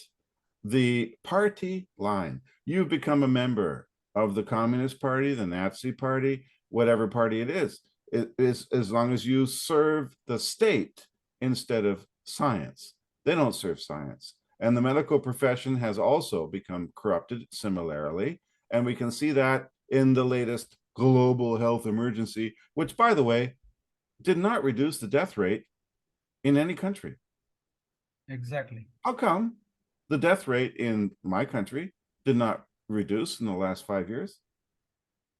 the party line. You've become a member of the Communist Party, the Nazi Party, whatever party it is as long as you serve the state instead of science. They don't serve science. And the medical profession has also become corrupted similarly. And we can see that in the latest global health emergency, which, by the way, did not reduce the death rate in any country. exactly. How come the death rate in my country did not reduce in the last 5 years?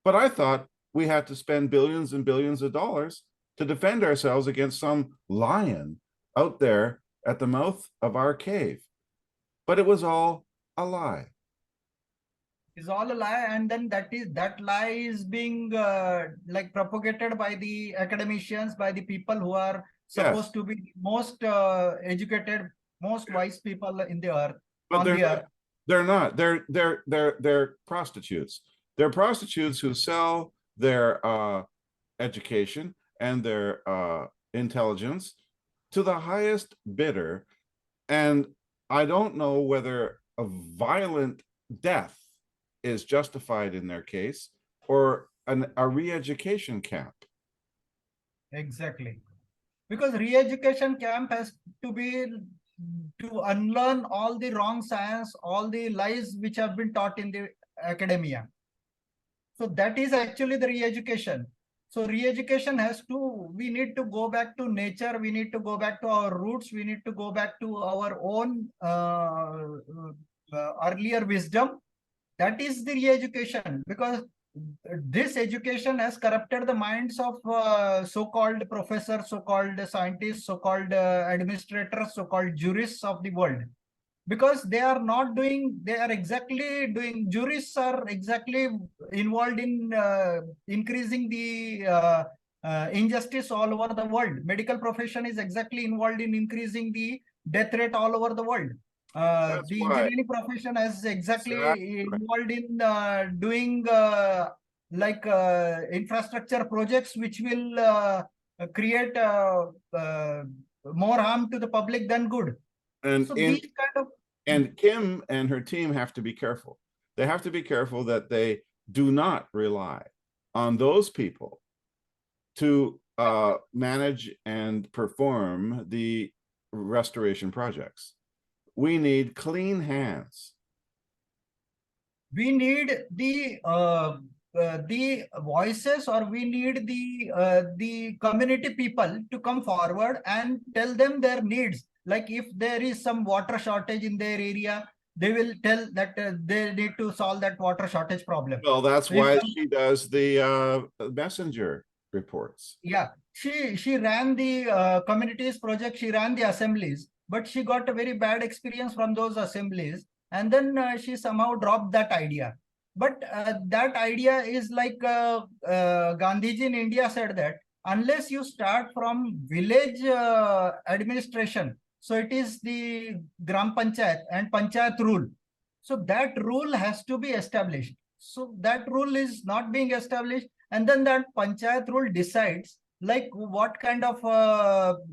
But I thought we had to spend billions and billions of dollars to defend ourselves against some lion out there at the mouth of our cave. But it was all a lie. Is all a lie, and then that lie is being like propagated by the academicians, by the people who are Yes, supposed to be most educated, most wise people in the earth, but on they're the not. earth. They're not. They're prostitutes. They're prostitutes who sell their education and their intelligence to the highest bidder. And I don't know whether a violent death is justified in their case or a re-education camp. Exactly, because re-education camp has to be to unlearn all the wrong science, all the lies which have been taught in the academia. So that is actually the re-education. So re-education has to, we need to go back to nature, we need to go back to our roots, we need to go back to our own earlier wisdom. That is the re-education, because this education has corrupted the minds of so-called professors, so-called scientists, so-called administrators, so-called jurists of the world, because they are not doing, they are exactly doing, jurists are exactly involved in increasing the injustice all over the world. Medical profession is exactly involved in increasing the death rate all over the world. That's The why. engineering profession is exactly Exactly. involved in doing infrastructure projects which will create more harm to the public than good. And So in these kind of, and Kim and her team have to be careful. They have to be careful that they do not rely on those people to manage and perform the restoration projects. We need clean hands. we need the voices, or we need the community people to come forward and tell them their needs. Like if there is some water shortage in their area, they will tell that they need to solve that water shortage problem. Well, that's If why some, she does the messenger reports. yeah, she ran the communities project, she ran the assemblies, but she got a very bad experience from those assemblies, and then she somehow dropped that idea. But that idea is like Gandhiji in India said that unless you start from village administration. So it is the Gram Panchayat and Panchayat rule. So that rule has to be established. So that rule is not being established, and then that Panchayat rule decides like what kind of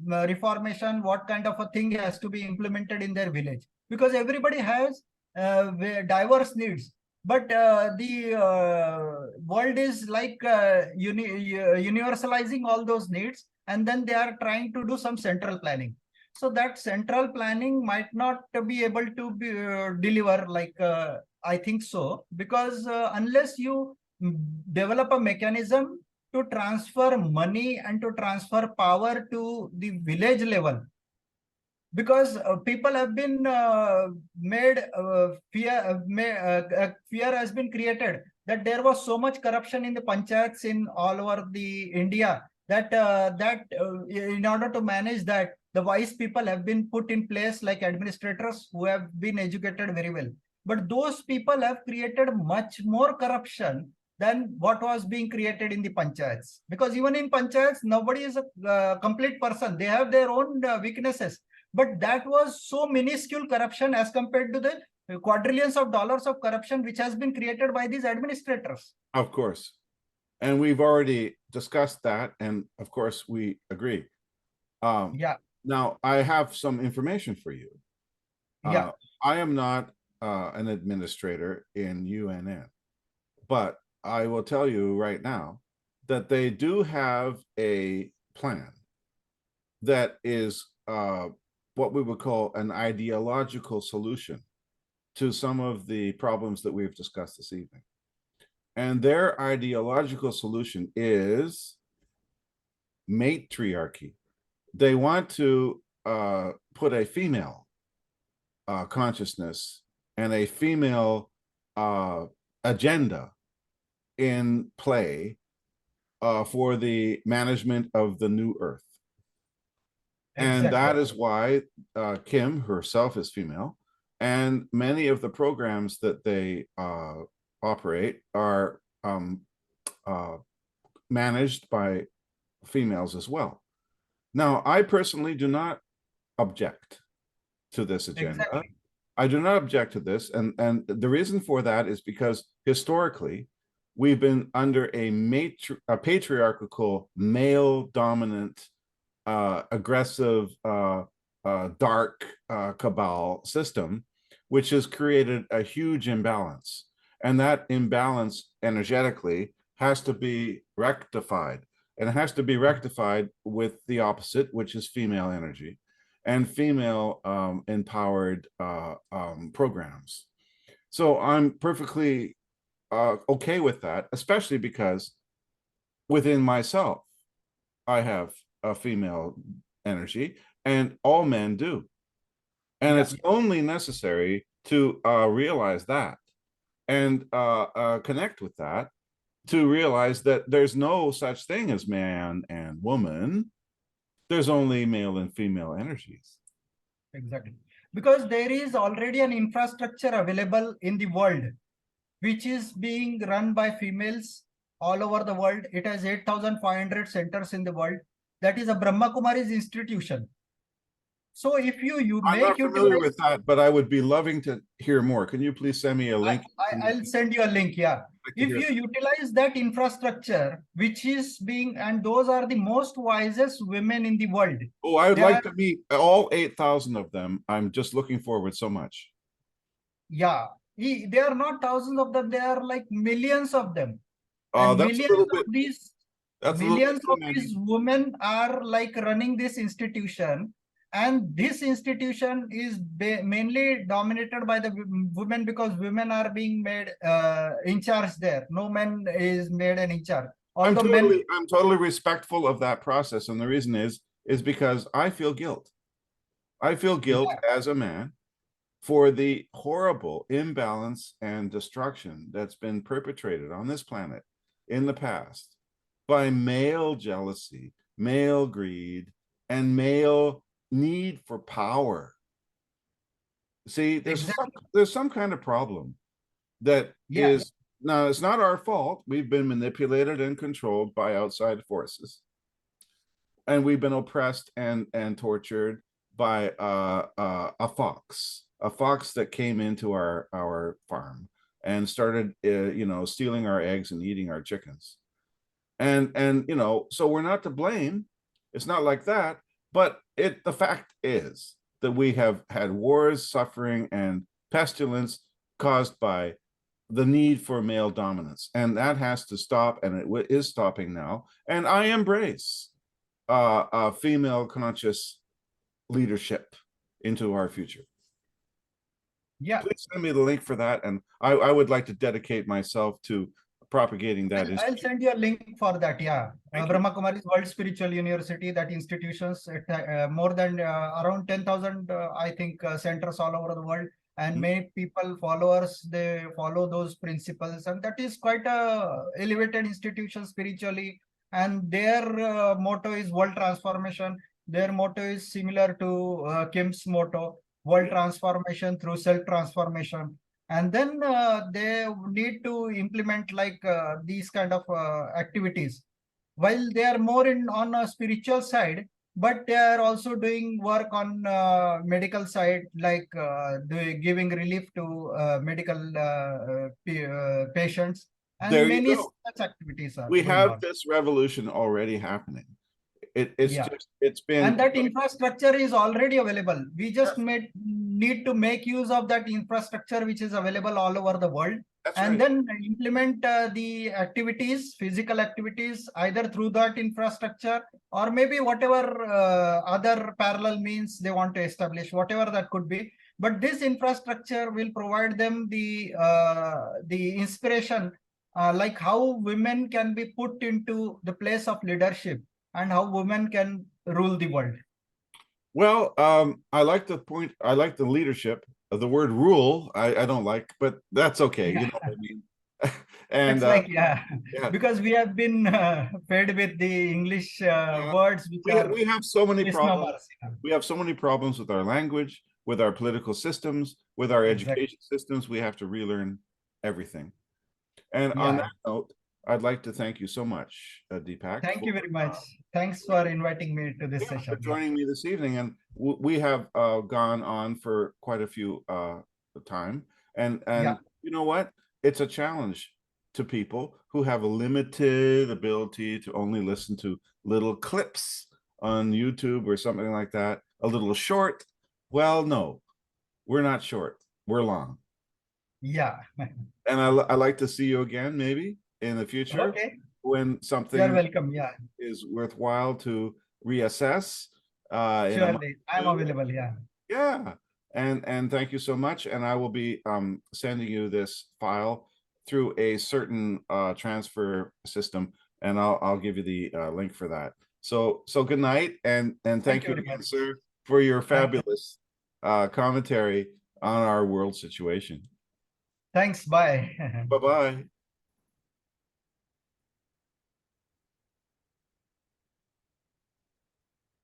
reformation, what kind of a thing has to be implemented in their village, because everybody has diverse needs. But the world is like universalizing all those needs, and then they are trying to do some central planning. So that central planning might not be able to be, deliver like I think so, because unless you develop a mechanism to transfer money and to transfer power to the village level, because people have been made fear has been created that there was so much corruption in the panchayats in all over the India, that in order to manage that, the wise people have been put in place like administrators who have been educated very well. But those people have created much more corruption than what was being created in the panchayats, because even in panchayats nobody is a complete person. They have their own weaknesses, but that was so minuscule corruption as compared to the quadrillions of dollars of corruption which has been created by these administrators. Of course. And we've already discussed that. And of course, we agree. Yeah. Now, I have some information for you. Yeah. I am not an administrator in UNN, but I will tell you right now that they do have a plan that is what we would call an ideological solution to some of the problems that we've discussed this evening. And their ideological solution is matriarchy. They want to put a female consciousness and a female agenda in play for the management of the new earth. Exactly. And that is why Kim herself is female, and many of the programs that they operate are managed by females as well. Now, I personally do not object to this agenda. Exactly. I do not object to this, and the reason for that is because historically we've been under a patriarchal, male-dominant, aggressive, dark cabal system, which has created a huge imbalance. And that imbalance energetically has to be rectified. And it has to be rectified with the opposite, which is female energy and female empowered programs. So I'm perfectly okay with that, especially because within myself, I have a female energy, and all men do. And it's only necessary to realize that and connect with that, to realize that there's no such thing as man and woman. There's only male and female energies. Exactly. Because there is already an infrastructure available in the world, which is being run by females all over the world. It has 8,500 centers in the world. That is a Brahma Kumari's institution. So if you I'm not familiar with that, but I would be loving to hear more. Can you please send me a link? I'll send you a link. Yeah. If you utilize that infrastructure, which is being, and those are the most wisest women in the world. Oh, I would like to meet all 8,000 of them. I'm just looking forward so much. Yeah. There are not thousands of them. There are like millions of them. And millions of these women are like running this institution. And this institution is mainly dominated by the women, because women are being made in charge there. No man is made an in charge. I'm totally respectful of that process. And the reason is because I feel guilt. I feel guilt as a man for the horrible imbalance and destruction that's been perpetrated on this planet in the past by male jealousy, male greed, and male need for power. See, there's some kind of problem that now it's not our fault. We've been manipulated and controlled by outside forces. and we've been oppressed and tortured by a fox that came into our farm and started you know, stealing our eggs and eating our chickens. And you know, so we're not to blame. It's not like that, but the fact is that we have had wars, suffering, and pestilence caused by the need for male dominance, and that has to stop, and it is stopping now. And I embrace female conscious leadership into our future. Yeah. Please send me the link for that, and I would like to dedicate myself to propagating that. I'll send you a link for that. Yeah, Brahma Kumari's World Spiritual University. That institutions, more than around 10,000, I think, centers all over the world, and many people, followers, they follow those principles, and that is quite a elevated institution spiritually. And their motto is world transformation. Their motto is similar to Kim's motto, world transformation through self transformation. And then they need to implement like these kind of activities while they are more on a spiritual side, but they are also doing work on medical side, like giving relief to medical patients, and There you many go. such activities are We going have on. this revolution already happening. It's been, and that infrastructure is already available. We just need to make use of that infrastructure which is available all over the world. That's and right. Then implement the activities, physical activities, either through that infrastructure or maybe whatever other parallel means they want to establish, whatever that could be. But this infrastructure will provide them the inspiration, like how women can be put into the place of leadership and how women can rule the world. Well, I like the point. I like the leadership. The word rule, I don't like, but that's okay. You know what I mean? And it's like, yeah, because we have been fed with the English words which we have so many problems. misnomers. We have so many problems with our language, with our political systems, with our education systems. We have to relearn everything. And on that note, I'd like to thank you so much, Deepak. Thank you very much. Thanks for inviting me to this session. For joining me this evening. And we have gone on for quite a few time. And you know what? It's a challenge to people who have a limited ability to only listen to little clips on YouTube or something like that, a little short. Well, no, we're not short. We're long. Yeah. And I like to see you again, maybe in the future. Okay. When something You're welcome. Yeah. is worthwhile to reassess. Surely. I'm available. Yeah. Yeah. And thank you so much. And I will be sending you this file through a certain transfer system, and I'll give you the link for that. So good night, and thank you again, sir, for your fabulous commentary on our world situation. Thanks. Bye. Bye-bye.